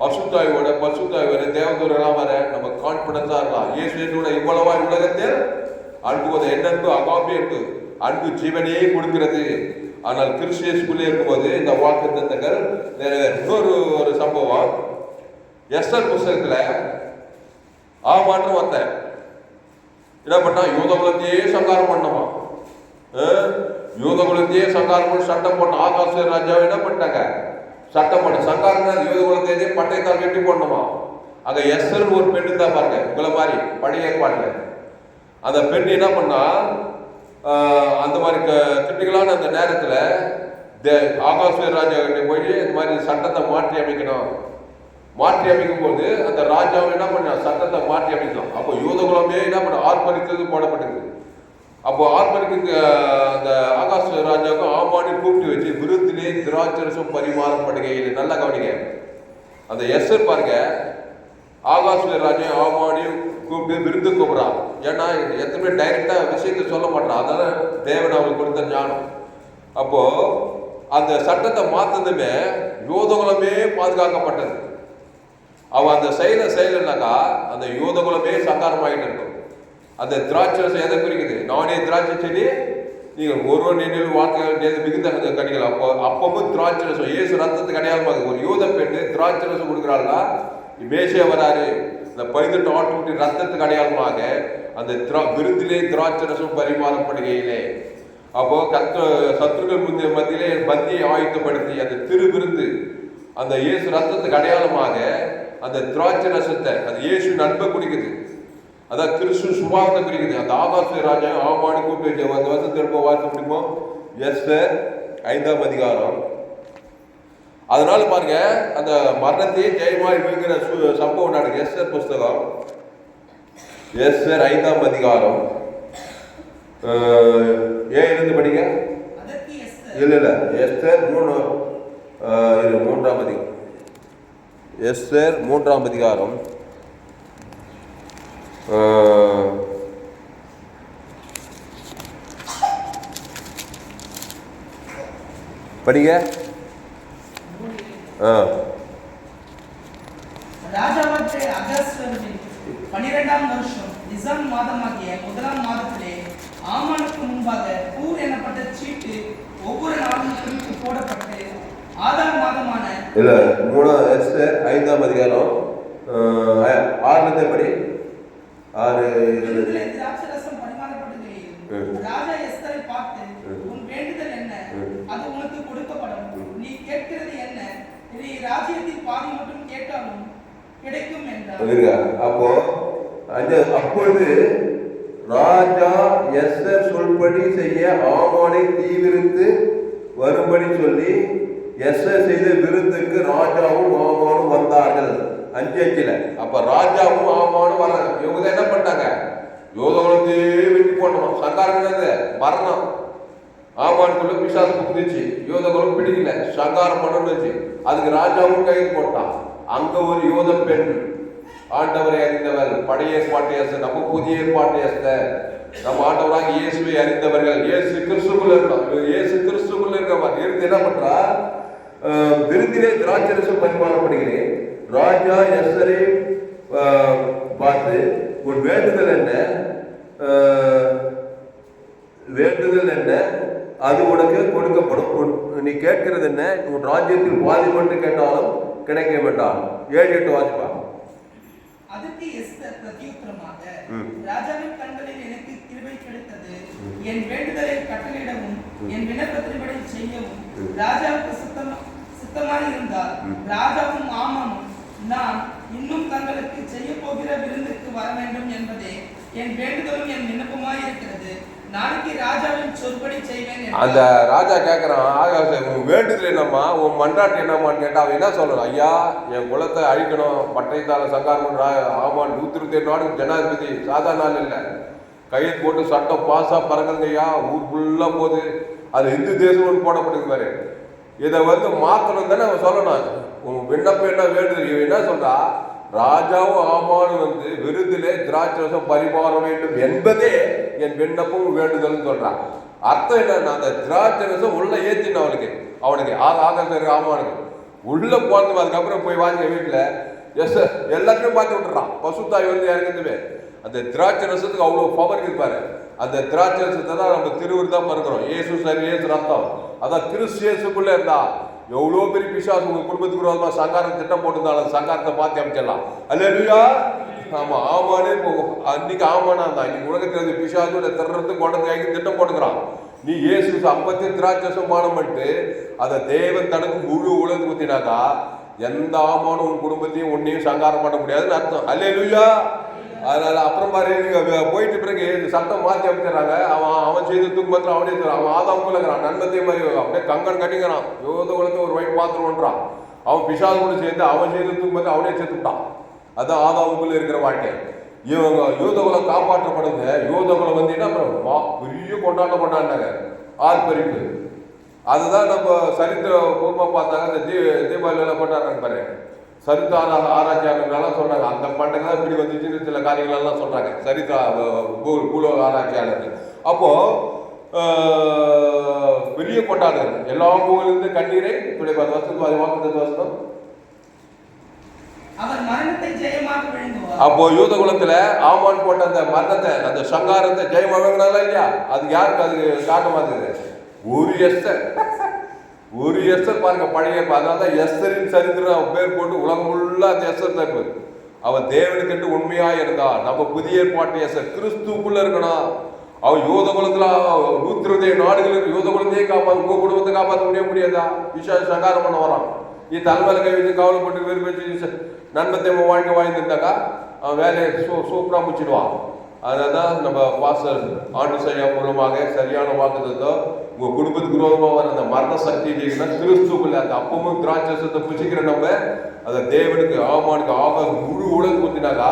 அசுத்தாயோட பசுத்தாயோட தேவதூரெல்லாம் வர நம்ம கான்பிடன்ஸா இருக்கலாம். இயேசு என்னோட இவ்வளவா உலகத்தில் அன்பு என்னன்பு அகாபி அன்பு அன்பு ஜீவனையே கொடுக்கிறது. ஆனால் கிறிஸ்து இயேசுக்குள்ளே இருக்கும்போது இந்த வாக்கு தத்தங்கள் இன்னொரு ஒரு சம்பவம் எஸ்தர் புஸ்தகத்துல மாற்றம் வந்த என்ன பண்ணா, யூதகுலத்தையே சங்காரம் பண்ணமா, யூதகுலத்தையே சங்காரம் பண்ணி சட்டம் போட்ட ஆகாச ராஜாவை என்ன பண்ணிட்டாங்க, சட்டம் பண்ண சங்காரம் யூதகுலத்தையே பட்டயத்தால் வெட்டி போடணுமா. அங்க எஸ்தர் ஒரு பெண்ணு தான் பாருங்க, உங்களை மாதிரி பழைய ஏற்பாட்டுல அந்த பெண் என்ன பண்ணா, அந்த மாதிரி கிரிட்டிக்கலான அந்த நேரத்துல ஆகாச ராஜா கிட்ட போய் இந்த மாதிரி சட்டத்தை மாற்றி அமைக்கணும். மாற்றி அமைக்கும் போது அந்த ராஜாவை என்ன பண்ண, சட்டத்தை மாற்றி அமைக்கலாம். அப்போ யூதகுலமே என்ன பண்ண, ஆர்ப்பரித்தது போடப்பட்டது. அப்போ ஆர்ப்பரிக்கு அந்த ஆகாச ராஜாவுக்கும் ஆமானி கூப்பிட்டு வச்சு விருந்திலே திராட்சரசம் பரிமாறப்படுகையில். நல்லா கவனிங்க, அந்த எஸ்ஸர் பாருங்க, ஆகாச ராஜா ஆமானியும் கூப்பிட்டு விருந்து கூப்பிடுறான். ஏன்னா எத்தனை டைரக்டா விஷயத்தை சொல்ல மாட்டான். அதனால தேவன் அவங்களுக்கு கொடுத்த ஞானம். அப்போ அந்த சட்டத்தை மாத்ததுமே யூதகுலமே பாதுகாக்கப்பட்டது. அவன் அந்த செயலனாக்கா அந்த யூதகுலமே சங்காரமாகிட்டு இருக்கும். அந்த திராட்சரசம் எதை குறிக்குது, நானே திராட்சை செடி, நீங்கள் ஒருவன் நினைவு வாக்கு மிகுந்த கனிகள். அப்பவும் திராட்சரசம் இயேசு ரத்தத்துக்கு அடையாளமாக ஒரு யூத பெண்ணு திராட்சரசம் கொடுக்குறாள்னா மேசியா வராரு. இந்த 18 ஆட்டுக்குட்டி ரத்தத்துக்கு அடையாளமாக அந்த விருந்திலே திராட்சரசம் பரிமாறப்படுகையிலே. அப்போ சத்துருக்கள் மத்தியிலே பந்தியை ஆயுத்தப்படுத்தி அந்த திரு விருந்து அந்த இயேசு ரத்தத்துக்கு அடையாளமாக அந்த திராட்சை ரசத்தை அது இயேசு நண்பை குடிக்குது. அதான் கிறிஸ்து சுபாவத்தை குறிக்குது. அந்த ஆகாச ராஜா ஆமாடி கூப்பிட்டு அந்த வருஷத்திற்கு வார்த்தை பிடிப்போம். எஸ்தர் 5ஆம் அதிகாரம். அதனால பாருங்க, அந்த மரணத்தையே ஜெயமாய் வீழ்கிற சம்பவம் நடக்குது. எஸ்தர் புஸ்தகம் எஸ்தர் 5ஆம் அதிகாரம் 7 படிங்க. இல்ல எஸ்தர் 3ஆம் அதிகாரம். எஸ்தர் 3ஆம் அதிகாரம் படிங்க. ராஜாவாகிய அகஸ்வேருவின் 12ஆம் வருஷம் நிசான் மாதமாகிய 1ஆம் மாதத்திலே ஆமானுக்கு முன்பாக பூர் எனப்பட்ட சீட்டு ஒவ்வொரு நாளும் குறித்து போடப்பட்டு ஆதார் மாதமான இல்ல 5ஆம் அதிகாரம் 6 படி 6 திராட்சரசம் பரிமாறப்படுகையில் ராஜா எஸ்தரை பார்த்து, உன் வேண்டுதல் என்ன, அது உனக்கு கொடுக்கப்படும். நீ கேட்கிறது என்ன, நீ ராஜ்யத்தின் பாதி மட்டும் கேட்டாலும் கிடைக்கும் என்றார். அப்போ அப்பொழுது ராஜா எஸ்தர் சொல்படி செய்ய ஆமானை தீவிரித்து வரும்படி சொல்லி எஸ்தர் செய்த விருந்துக்கு ராஜாவும் ஆமானும் வந்தார்கள். 5 அப்ப ராஜாவும் ஆமானும் வர்றாங்க. இவங்க என்ன பண்ணிட்டாங்க, யோதகுலத்தையே வெட்டி போடணும். சங்காரம் மரணம். ஆமானுக்குள்ள பிசாசு புகுந்துச்சு. யூத குலம் பிடிக்கல, சங்காரம் பண்ணணுச்சு. அதுக்கு ராஜாவும் கைது போட்டான். அங்க ஒரு யூத பெண், ஆண்டவரை அறிந்தவர், பழைய ஏற்பாட்டை எஸ்தர், நம்ம புதிய ஏற்பாட்டை எஸ்தர், நம்ம ஆண்டவராக இயேசுவை அறிந்தவர்கள், இயேசு கிறிஸ்துக்குள்ள இருக்கோம். இயேசு கிறிஸ்துக்குள்ள இருக்கவர் இருந்து என்ன பண்றா, விருந்திலே திராட்சரசம் பரிமாறப்படுகிறேன். ராஜா எஸ்தரை பார்த்து, உன் வேண்டுதல் என்ன, வேண்டுதல் என்ன, அது உனக்கு கொடுக்கப்படும். நீ கேட்கிறது என்ன, உன் ராஜ்யத்தில் பாதி மட்டும் கேட்டாலும் கிடைக்க வேண்டாம். 7-8 வாசிப்பா. அதற்கு எஸ்தர் பிரதியுத்தரமாக, ராஜாவின் கண்களில் எனக்கு கிருபை கிடைத்தது. என் வேண்டுதலை கட்டளையிடவும் என் விண்ணப்பத்தின்படி செய்யவும் ராஜாவுக்கு சித்தமாக இருந்தால் ராஜாவும் ஆமானும் நான் இன்னும் தங்களுக்கு செய்ய போகிற விருந்துக்கு வர வேண்டும் என்பதே என் வேண்டுதலும் என் விண்ணப்பமாய் இருக்கிறது. நாளைக்கு ராஜாவின் சொற்படி செய்வேன். அந்த ராஜா கேட்கறான், ஆகாச உன் வேண்டுதல் என்னம்மா, உன் மன்றாட்டு என்னம்மான்னு கேட்டா அவன் என்ன சொல்லணும், ஐயா என் குலத்தை அழிக்கணும், பட்டயத்தால சங்காரம், ஆமான் 127 நாடு ஜனாதிபதி, சாதாரண நாள் இல்லை, கையை போட்டு சட்டம் பாஸா பறக்குங்க ஐயா, ஊர் ஃபுல்லா போகுது, அது இந்து தேசம் போடப்படுது பாரு, இதை மாத்தணும் தானே அவன் சொல்லணும். உன் விண்ணப்பம் என்ன வேண்டுதல், இவன் என்ன சொல்றா, ராஜாவும் ஆமானும் விருதிலே திராட்சரசம் பரிமாற வேண்டும் என்பதே என் விண்ணப்பம் வேண்டுதல் சொல்றான். அர்த்தம் என்னன்னா, அந்த திராட்சரசம் உள்ள ஏத்தின அவனுக்கு ஆமானுக்கு உள்ள போறது. அதுக்கப்புறம் போய் வாங்க வீட்டுல எல்லாத்தையும் பார்த்து விட்டுறான். பசுத்தாய் இறங்குதுமே அந்த திராட்சரசத்துக்கு அவ்வளவு பவர் இருப்பாரு. அந்த திராட்சரசத்தை தான் நம்ம திருவுரு தான் பறக்கிறோம். ஏசு சரி, ஏசு ரத்தம், அதான் கிறிஸ்து இயேசுக்குள்ள இருந்தா எவ்வளோ பெரிய பிசாசு உங்க குடும்பத்துக்கு விரோதமா சங்காரம் திட்டம் போட்டிருந்தாலும் சங்காரத்தை மாற்றி அமைச்சிடலாம். அல்லேலூயா. ஆமா, ஆமானே அன்னைக்கு ஆமானா தான் இன்னைக்கு உலகத்தில் பிசாசு திறறதுக்கு கொண்டு கைக்கு திட்டம் போட்டுக்கிறான். நீ இயேசு 50 திராட்சரசம் பானம் பண்ணிட்டு அதை தேவன் தனக்கு முழு உலகத்து ஊத்தினாக்கா எந்த ஆமானும் உன் குடும்பத்தையும் ஒன்னையும் சங்காரம் பண்ண முடியாதுன்னு அர்த்தம். அல்லேலூயா. அதனால அப்புறம் பாரு, நீங்க போயிட்டு பிறகு சட்டம் மாற்றி அமைச்சிடறாங்க. அவன் செய்ததுக்கு மாத்திரம் அவனே அவன் ஆதாமுக்குள்ள இருக்கிறான், நன்மத்தையும் மாதிரி அப்படியே கங்கன் கட்டிக்கிறான். யோத குலத்தை ஒரு வழி பார்த்துருவான்றான். அவன் பிசாசு கூட சேர்ந்து அவன் செய்ததுக்கு மாத்திரம் அவனே சேர்த்துட்டான். அதான் ஆதாமுக்குள்ள இருக்கிற வாழ்க்கை. இவங்க யூத குலம் காப்பாற்றப்படுங்க. யூத குலம் அப்புறம் பெரிய கொண்டாட்டம் கொண்டாடினாங்க, ஆர்ப்பரிப்பு. அதுதான் நம்ம சரித்திர பூர்வமா பார்த்தாங்க. அந்த தீபாவளியில கொண்டாடுறாங்க பாரு, சரித்திர ஆராய்ச்சியாளர்களெல்லாம் சொல்றாங்க அந்த பண்டங்க தான் இப்படி வந்துச்சுன்னு சில காரியங்களெல்லாம் சொல்றாங்க சரித்திர பூலோக ஆராய்ச்சியாளர்கள். அப்போ பெரிய கொண்டாடுறது எல்லா பூவிலிருந்து கண்ணீரை துடைப்பார். வசனம் அப்போ யூத குலத்துல ஆமான் போட்ட அந்த மரணத்தை, அந்த சங்காரத்தை ஜெயமாவங்களா இல்லையா, அது யாருக்கு அது காட்டமாக்குது? ஒரு எஸ்தர் பாருங்க, பழைய. அதனால எஸ்தரின் சரித்திரம் பேர் போட்டு உலகம் ஃபுல்லா அந்த எஸ்தர் தான் இருக்குது. அவன் தேவனுக்கு உண்மையா இருந்தா. நம்ம புதிய ஏற்பாட்டு எஸ்தர் கிறிஸ்துக்குள்ள இருக்கணும். அவன் யூத குலத்துல 127 நாடுகளுக்கு யூத குலத்தையே காப்பாற்ற, உங்க குடும்பத்தை காப்பாற்ற முடியாதா? விசேஷ சங்காரம் பண்ண வரான். நீ தலைமையில கை வச்சு கவலைப்பட்டு விரும்பி நன்மத்தை வாழ்க்கை வாழ்ந்துட்டாக்கா அவன் வேலையை சூப்பரா முடிச்சிடுவான். அதனால்தான் நம்ம பாஸ்டர் ஆண்டு சரியா மூலமாக சரியான வாக்குத்தத்தம் உங்க குடும்பத்துக்கு விரோதமாக வர அந்த மரண சக்தி கிறிஸ்துக்குள்ள அந்த அப்பமும் திராட்சரசத்தை புசிக்கிற நம்ம அதை தேவனுக்கு ஆமானுக்கு முழு உலகம் ஊத்தினாக்கா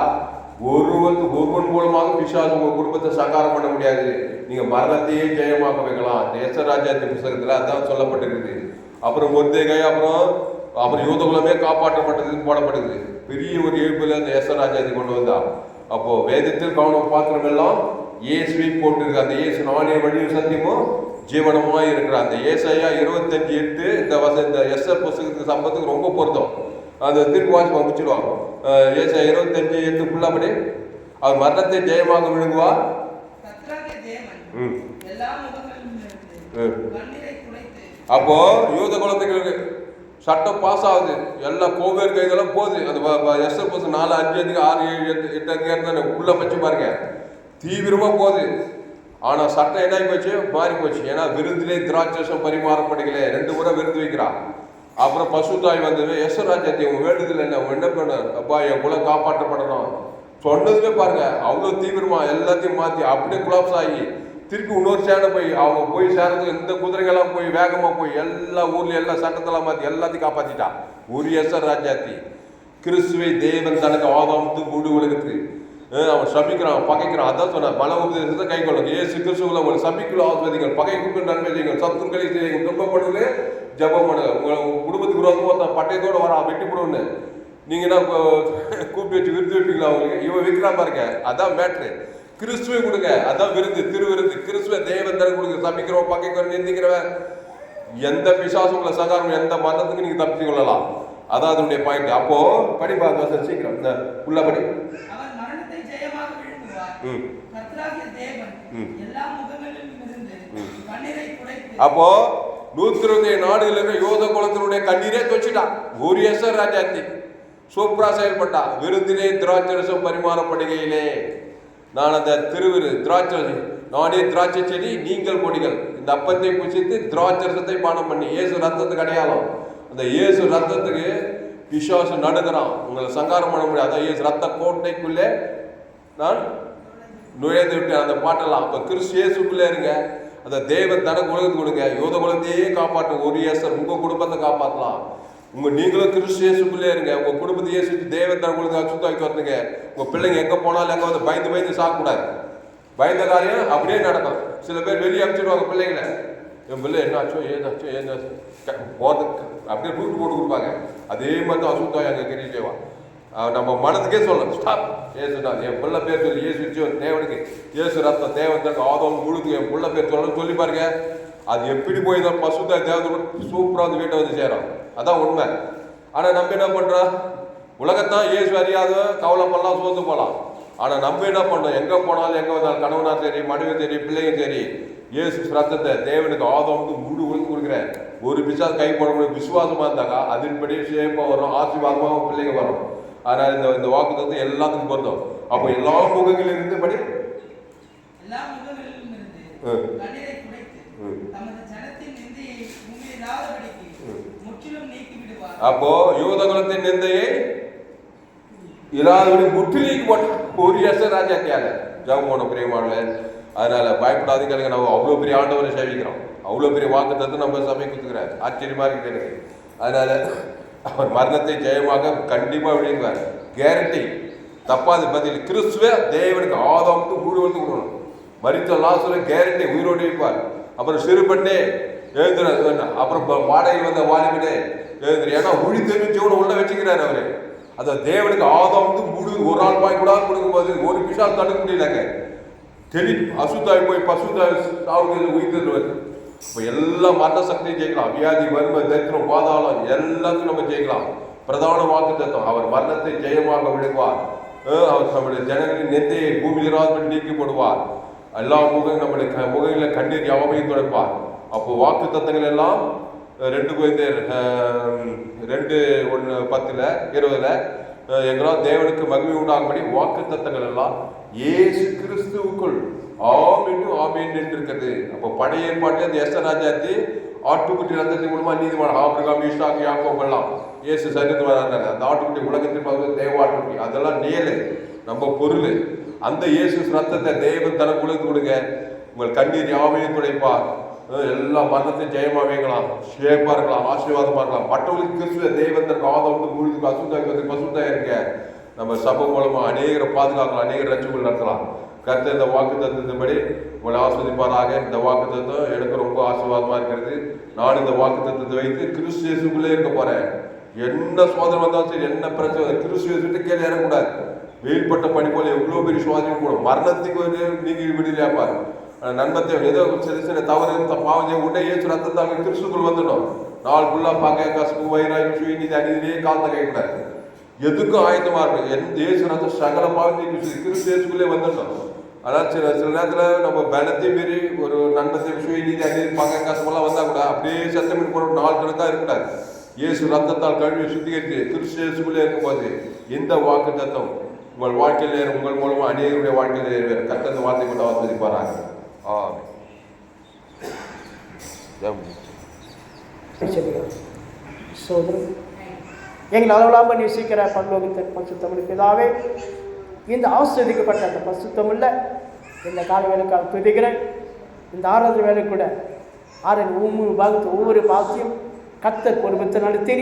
ஒருவன் மூலமாக பிசாசு உங்க குடும்பத்தை சங்காரம் பண்ண முடியாது. நீங்க மரணத்தையே ஜெயமாக்க வைக்கலாம். எஸ்தர் ராஜாத்தின் புத்தகத்துல அதான் சொல்லப்பட்டிருக்குது. அப்புறம் மொர்தெகாய், அப்புறம் யூத குலமே காப்பாற்றப்பட்டதுன்னு போடப்படுது. பெரிய ஒரு எழுப்புல அந்த எஸ்தர் ராஜாத்தி கொண்டு வந்தா. அப்போ வேதத்தில் கவனம் பாத்திரம் எல்லாம் இயேசுவை போட்டிருக்கு. அந்த இயேசு நானே வழியும் சத்தியமும் ஜீவனமா இருக்கிற அந்த ஏசாயா 25:8 இந்த எஸ்தர் புஸ்தகத்துக்கு சம்பத்துக்கு ரொம்ப பொருத்தம். அந்த திருப்பி வாசி முடிச்சிடுவாங்க. ஏசாயா 25:8 ஃபுல்லா படி, அவர் மரணத்தை ஜெயமாக விழுங்குவார். அப்போ யூத குலத்துக்கு சட்டம் பாஸ் ஆகுது, எல்லாம் கோவேர் கைதெல்லாம் போகுது. அந்த எஸ்எல் பஸ் 4, 5, 6, 7, 8 உள்ள வச்சு பாருங்க, தீவிரமா போகுது. ஆனா சட்டம் என்ன போச்சு, மாறி போச்சு. ஏன்னா விருந்திலே திராட்சரசம் பரிமாறப்படுகல, 2 முறை விருந்து வைக்கிறான். அப்புறம் பசுத்தாய் வந்தது, எஸ்எல் ராஜாத்தி உங்க வேண்டுதல் என்ன, என்ன பண்ண, அப்பா என் குலம் காப்பாற்றப்படணும் சொன்னதுமே பாருங்க, அவ்வளவு தீவிரமா எல்லாத்தையும் மாத்தி அப்படியே குலாப்ஸ் ஆகி திருப்பி இன்னொரு சேனை போய் அவங்க போய் சேர்றது, இந்த குதிரைகள்லாம் போய் வேகமா போய் எல்லா ஊர்ல எல்லா சட்டத்தெல்லாம் மாத்தி எல்லாத்தையும் காப்பாத்திட்டான். ஒரு எஸ்எல் ராஜாத்தி கிறிஸ்துவை தேவன் தனக்கு ஆதாமுக்கு முழு உலகத்துக்கு அவன் சபிக்கிறான், பகைக்கிறான். அதான் சொன்ன மன உபதேசத்தை கை கொள்ளுங்க. இயேசு கிறிஸ்துவுல உங்களை சபிக்குள்ள ஆஸ்வதிங்கள், பகைக்கு நன்மை செய்யுங்கள், சத்துருக்களை செய்யுங்கள், துன்பப்படுவதே ஜெபம் பண்ணுங்க. உங்க குடும்பத்துக்கு விரோதமாக ஒருத்தன் பட்டயத்தோடு வரா வெட்டி போடுவோன்னு நீங்க என்ன கூப்பி வச்சு விருது வைப்பீங்களா? அவங்களுக்கு இவன் வைக்கிறா பாருங்க, அதான் மேட்ரு. கிறிஸ்துவை கொடுங்க, அதான் விருந்து, திருவிருந்து. கிறிஸ்துவ தேவன் தர கொடுங்க. சபிக்கிறவன், பகைக்கிறவன், நிந்திக்கிறவன், எந்த பிசாசு உங்களை சகாரம், எந்த மதத்துக்கு நீங்க தப்பிச்சு கொள்ளலாம். அதான் அதனுடைய பாயிண்ட். அப்போ படிப்பா சீக்கிரம் இந்த உள்ள படி. அப்போ 120 நாடுகள் இருக்கிற யோத குலத்தினுடைய கண்ணீரே தொச்சிட்டான். ஊரியசர் ராஜாத்தி சூப்பரா செயல்பட்டா. விருந்திலே திராட்சரசம் பரிமாறப்படுகையிலே நான் அந்த திருவிரு திராட்சை, நானே திராட்சை செடி, நீங்கள் கொடிகள், இந்த அப்பத்தை புசித்து திராட்சரசத்தை பானம் பண்ணி. இயேசு ரத்தத்துக்கு அடையாளம். அந்த இயேசு ரத்தத்துக்கு பிசாசு நடுகிறான், உங்களை சங்காரம் பண்ண முடியாது. அதான் இயேசு ரத்த கோட்டைக்குள்ளே நான் நுழைந்து விட்டேன். அந்த பாட்டெல்லாம் அப்போ கிறிஸ்து இயேசுக்குள்ளே இருங்க. அந்த தேவன் தனக்கு உலகத்துக்கு கொடுங்க. யோத குலத்தையே காப்பாற்றும் ஒரு இயேசர் உங்கள் குடும்பத்தை காப்பாற்றலாம். நீங்களும் கிறிஸ்து இயேசுக்குள்ளே இருங்க. உங்கள் குடும்பத்தை இயேசு தேவன் தனக்கு உங்களுக்கு அசுத்தாக்கி வந்துங்க. உங்கள் பிள்ளைங்க எங்கே போனாலும் எங்கே வந்து பயந்து சாக்கக்கூடாது. பயந்த காரியம் அப்படியே நடக்கும். சில பேர் வெளியே அனுப்பிச்சிடுவாங்க பிள்ளைங்களை. என் பிள்ளை என்னாச்சோ ஏதாச்சோ போகிறதுக்கு அப்படியே ரூட்டு போட்டு கொடுப்பாங்க. அதே மாதிரி தான் அசுத்தாய் அங்கே கிரியை செய்வான். நம்ம மனதுக்கே சொல்லணும், ஸ்டாப், ஏசுடா என் பிள்ளை பேர் சொல்லி ஏசு தேவனுக்கு ஏசு ரத்தம் தேவன் தனக்கு ஆதம் முழுக்கு என் பிள்ளை பேர் சொல்லணும்னு சொல்லி பாருங்க. அது எப்படி போய் தான் பசுத்தாய் தேவனோட சூப்பராக வந்து வீட்டை வந்து சேரும். அதான் உண்மை. ஆனால் நம்ம என்ன பண்ணுறோம்? உலகத்தான் இயேசு அறியாத கவலைப்படலாம், சோர்ந்து போகலாம். ஆனால் நம்ம என்ன பண்ணுறோம்? எங்கே போனாலும் எங்கே வந்தாலும் கணவனா சரி, மனைவி சரி, பிள்ளைங்க சரி, இயேசு ரத்தத்தை தேவனுக்கு ஆதம் முழு உழுந்து கொடுக்குறேன். ஒரு பிசாசு கை போட முடியும். விசுவாசமாக இருந்தாங்க அதன்படி சேஃபாக வரும், ஆசீர்வாதமாக பிள்ளைங்க வரும். ஆனால் இந்த வாக்குத்தத்தம் எல்லாத்துக்கும் பொருத்தம். அப்போ எல்லா முகங்களிலிருந்து படி அப்போ யூத குலத்தின் நிந்தையை இல்லாதபடி முற்றிலும் போட்டான். ஒரு ராஜாத்தியாக ஜெபம் போன பிரியமானல. அதனால பயப்படாதீங்க. நம்ம அவ்வளோ பெரிய ஆண்டவரை சேவிக்கிறோம். அவ்வளோ பெரிய வாக்குத்தத்தம் நம்ம சபை கொடுத்துக்கிறார். ஆச்சரியமா இருக்குது எனக்கு. அதனால அவர் மரணத்தை ஜெயமாக கண்டிப்பாக விழுங்குவார். கேரண்டி, தப்பாது பதில். கிறிஸ்துவே தேவனுக்கு ஆதாமுக்கு முழு வந்து கொடுக்கணும். மரித்த லாசரை கேரண்டி உயிரோடு வைப்பார். அப்புறம் சிறுபண்ணே எழுந்துற, அப்புறம் வாடகை வந்த வாலிபனே எழுந்துரு. ஏன்னா உழி தெரிவிச்சவனை உள்ள வச்சுக்கிறாரு அவரு. அதை தேவனுக்கு ஆதாமுக்கு முழு ஒரு ஆள் பாய் கூட கொடுக்கும்போது ஒரு பிசால் தடுக்க முடியலங்க. தெளி அசுத்தாய் போய் பசுத்தாய் சாவுக்கு உயிர்த்து. இப்போ எல்லா மரண சக்தியும் ஜெயிக்கலாம். வியாதி, வறுமை, தரித்திரம், பாதாளம் எல்லாத்தையும் நம்ம ஜெயிக்கலாம். பிரதான வாக்குத்தத்தம், அவர் மரணத்தை ஜெயமாக விழுங்குவார். அவர் நம்முடைய ஜனங்களின் நெந்தையை பூமியிலிருந்து நீக்கப்படுவார். எல்லா நம்முடைய முகங்களில் கண்ணீர் யாவையும் துடைப்பார். அப்போ வாக்குத்தத்தங்கள் எல்லாம் 2 Corinthians 2:10-20 எங்களால் தேவனுக்கு மகிமை உண்டாகும்படி வாக்குத்தத்தங்கள் எல்லாம் இயேசு கிறிஸ்துவுக்குள் ஆமீன் ஆமீன் என்று இருக்கிறது. அப்போ பழைய ஏற்பாட்டில் அந்த எஸ்தர் ராஜாத்தி ஆட்டுக்குட்டி ரத்தத்தின் மூலமா நீதிமான ஆபிரகாம், ஈசாக்கு, யாக்கோபு எல்லாம் இயேசு சரித்து வராங்க. அந்த ஆட்டுக்குட்டி உலகத்தின் பகுதி தேவாட்டுக்குட்டி, அதெல்லாம் நேலு நம்ம பொருள். அந்த இயேசு ரத்தத்தை தேவன் தனக்கு உலகத்து கொடுங்க. உங்கள் கண்ணீர் யாவையும் துடைப்பார். எல்லா மரணத்தையும் ஜெயமாவேங்களாம், ஷேப்பா இருக்கலாம், ஆசீர்வாதமா இருக்கலாம். மற்றவர்களுக்கு கிறிஸ்துவ தேவன் தனக்கு ஆதம் வந்து முழுதுக்கு அசுத்தாக்கி பசுத்தாய் இருக்க நம்ம சபை மூலமா அநேகரை பாதுகாக்கலாம், அநேகர் ரட்சிப்புகள் நடத்தலாம். கர்த்தர் இந்த வாக்கு தத்துவத்தின்படி உங்களை ஆஸ்வதிப்பாராக. இந்த வாக்கு தத்துவம் எனக்கு ரொம்ப ஆசீர்வாதமா இருக்கிறது. நான் இந்த வாக்கு தத்துவத்தை வைத்து கிறிஸ்து இயேசுக்குள்ளே இருக்க போறேன். என்ன சோதனை வந்தாலும் சரி, என்ன பிரச்சனை, கிறிஸ்து இயேசுட்டு கேள்வி இறங்கக்கூடாது. வெயில்பட்ட பனி போல எவ்வளோ பெரிய சோதனை கூட மரணத்துக்கு நீங்க விடுதலையாப்பாரு. நண்பத்தை ஏதோ சின்ன தவறு பாவம் செய்ய உடனே ஏசு ரத்தத்தாங்க கிறிஸ்துக்குள் வந்துடும். நாள் ஃபுல்லா பார்க்க கசப்பு, வைராயம், சுயநீதி, அநீதியே காலத்தை கைக்கூடாது. எதுக்கும் ஆயத்தமா இருக்கு. ஏசு ரத்தம் சகல பாவத்தையும் கிறிஸ்து இயேசுக்குள்ளே வந்துடும். ஆனால் சில நேரத்தில் நம்ம பலத்தையும் மீறி ஒரு நன்மத்தை, சுயநீதி, அநீதி, பார்க்க கசப்பெல்லாம் வந்தா கூட அப்படியே சத்தமிட்டு போட நாள் கணக்காக இருக்கக்கூடாது. இயேசு ரத்தத்தால் கழுவி சுத்திகரித்து கிறிஸ்து இயேசுக்குள்ளே இருக்கும்போது இந்த வாக்கு தத்துவம் உங்கள் வாழ்க்கையில் உங்கள் மூலமா அநேகருடைய வாழ்க்கையில் நிறைவேற கர்த்தர் வார்த்தை கொண்டு ஆஸ்வதிப்பாராங்க. எங்கள் அளவிலாம நேசிக்கிற பரலோகத்தின் பரிசுத்தமிழ் பிதாவே, இந்த ஆஸ்வதிக்கப்பட்ட அந்த பரிசுத்தமில்ல இந்த கால வேலைக்காக துதிக்கிறேன். இந்த ஆராதனை வேலை கூட ஒவ்வொரு பாகத்தையும் கர்த்தர் பொறுப்பத்தை நடத்தி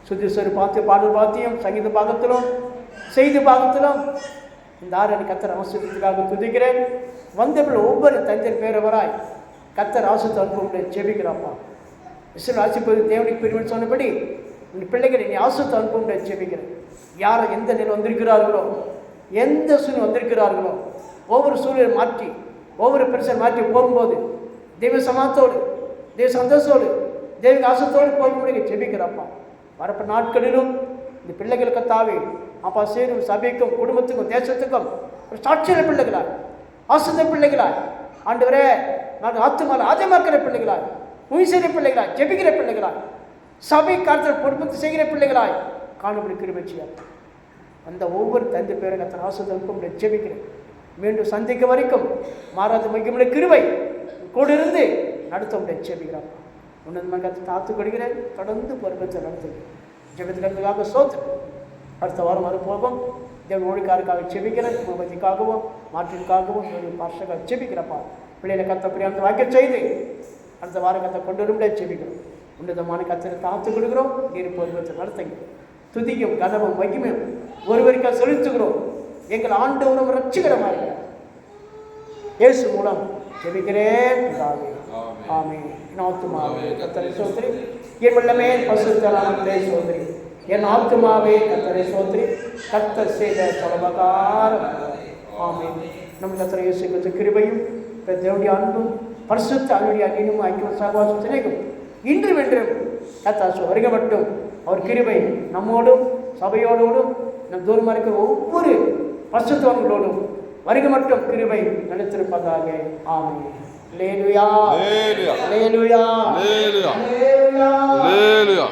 சுத்திஸ்வரி பாத்தியம், பாடல் பாத்தியம், சங்கீத பாகத்திலும் செய்தி பாகத்திலும் இந்த ஆராதனை கர்த்தர் ஆசீர்வதிக்காக துதிக்கிறேன். வந்தவர்கள் ஒவ்வொரு தஞ்சன் பேரவராய் கர்த்தர் ஆசீர்வாதத்தை அனுப்ப ஜெபிக்கிறப்பா. இஸ்ரவேல் ஆசீர்வதி தேவனுக்கு பெருமை சொன்னபடி இந்த பிள்ளைகளை நீ ஆசீர்வாதத்தை அனுப்ப ஜெபிக்கிறேன். யார் எந்த நிலை வந்திருக்கிறார்களோ, எந்த சூழ்நிலை வந்திருக்கிறார்களோ, ஒவ்வொரு சூழ்நிலை மாற்றி ஒவ்வொரு பிரச்சனை மாற்றி போகும்போது தெய்வ சமாத்தோடு தெய்வ சந்தோஷத்தோடு தெய்வ ஆசத்தோடு போக முடியும் ஜெபிக்கிறப்பா. வரப்ப நாட்களிலும் இந்த பிள்ளைகளுக்கு தாவே அப்பா சேரும் சபைக்கும் குடும்பத்துக்கும் தேசத்துக்கும் ஒரு சாட்சியான பிள்ளைகளாய், ஆசிரிய பிள்ளைகளாய், ஆண்டவரே நாங்கள் ஆத்துமால ஆதமாக்கிற பிள்ளைகளாய், உயிர் பிள்ளைகளாய், ஜெபிக்கிற பிள்ளைகளாய், சபை காலத்தில் பொறுப்பு செய்கிற பிள்ளைகளாய் காணப்படி கிருபைச்சியார். அந்த ஒவ்வொரு தந்தை பேரை கத்தர் ஆசிரியருக்கும் ஜெபிக்கிறேன். மீண்டும் சந்திக்க வரைக்கும் மாறாத மையமுள்ள கிருபை கூட இருந்து நடத்த முடிய ஜெபிக்கிறாப்பா. உன்னதமாக கத்தை காத்து கொடுக்கிறேன். தொடர்ந்து பொறுப்பத்தை நடத்துகிறேன். ஜெபத்துக்காக சோத்து அடுத்த வாரம் மறுபோகும் தேவ மொழிக்காருக்காக ஜெபிக்கிறேன். உபதிக்காகவும் மாற்றிற்காகவும் பாஷக்காக ஜெபிக்கிறப்பா. பிள்ளைகளை கத்தப்படி அந்த வாக்கிய செய்து அடுத்த வாரம் கத்தை கொண்டு வரும்படியே ஜெபிக்கிறோம். உன்னதமான கத்தனை காத்து கொடுக்குறோம். நீர் பொறுப்பத்தை நடத்துங்க. துதியும் கனவும் மகிமையும் ஒருவருக்காக செலுத்துகிறோம். எங்கள் ஆண்டவரும் ரட்சிகரமாக இருக்கிறார். இயேசு மூலம் ஜெபிக்கிறேன் பிதாவே. ஆமென். என் ஆத்துமாவே கர்த்தரை ஸ்தோத்திரி, என் வல்லமே பரிசுத்த நாமத்தை ஸ்தோத்திரி. என் ஆத்துமாவே கர்த்தரை ஸ்தோத்திரி, கர்த்தர் செய்த சர்வகாரம். ஆமென். நம் கர்த்தர் இயேசு கிறிஸ்து கிருபையும் தேவனுடைய அன்பும் பரிசுத்த ஆவியுடைய அன்பினும் ஐக்கிய சகவாசத்தினையும் இன்று வென்றும் கர்த்தர் வருக மட்டும் அவர் கிருபை நம்மோடும் சபையோடும் நம் தூரமாக இருக்கிற ஒவ்வொரு பரிசுத்தவான்களோடும் வருக மட்டும் கிருபை நடத்திருப்பதாக. ஆமென். அல்லேலூயா, அல்லேலூயா, அல்லேலூயா, அல்லேலூயா.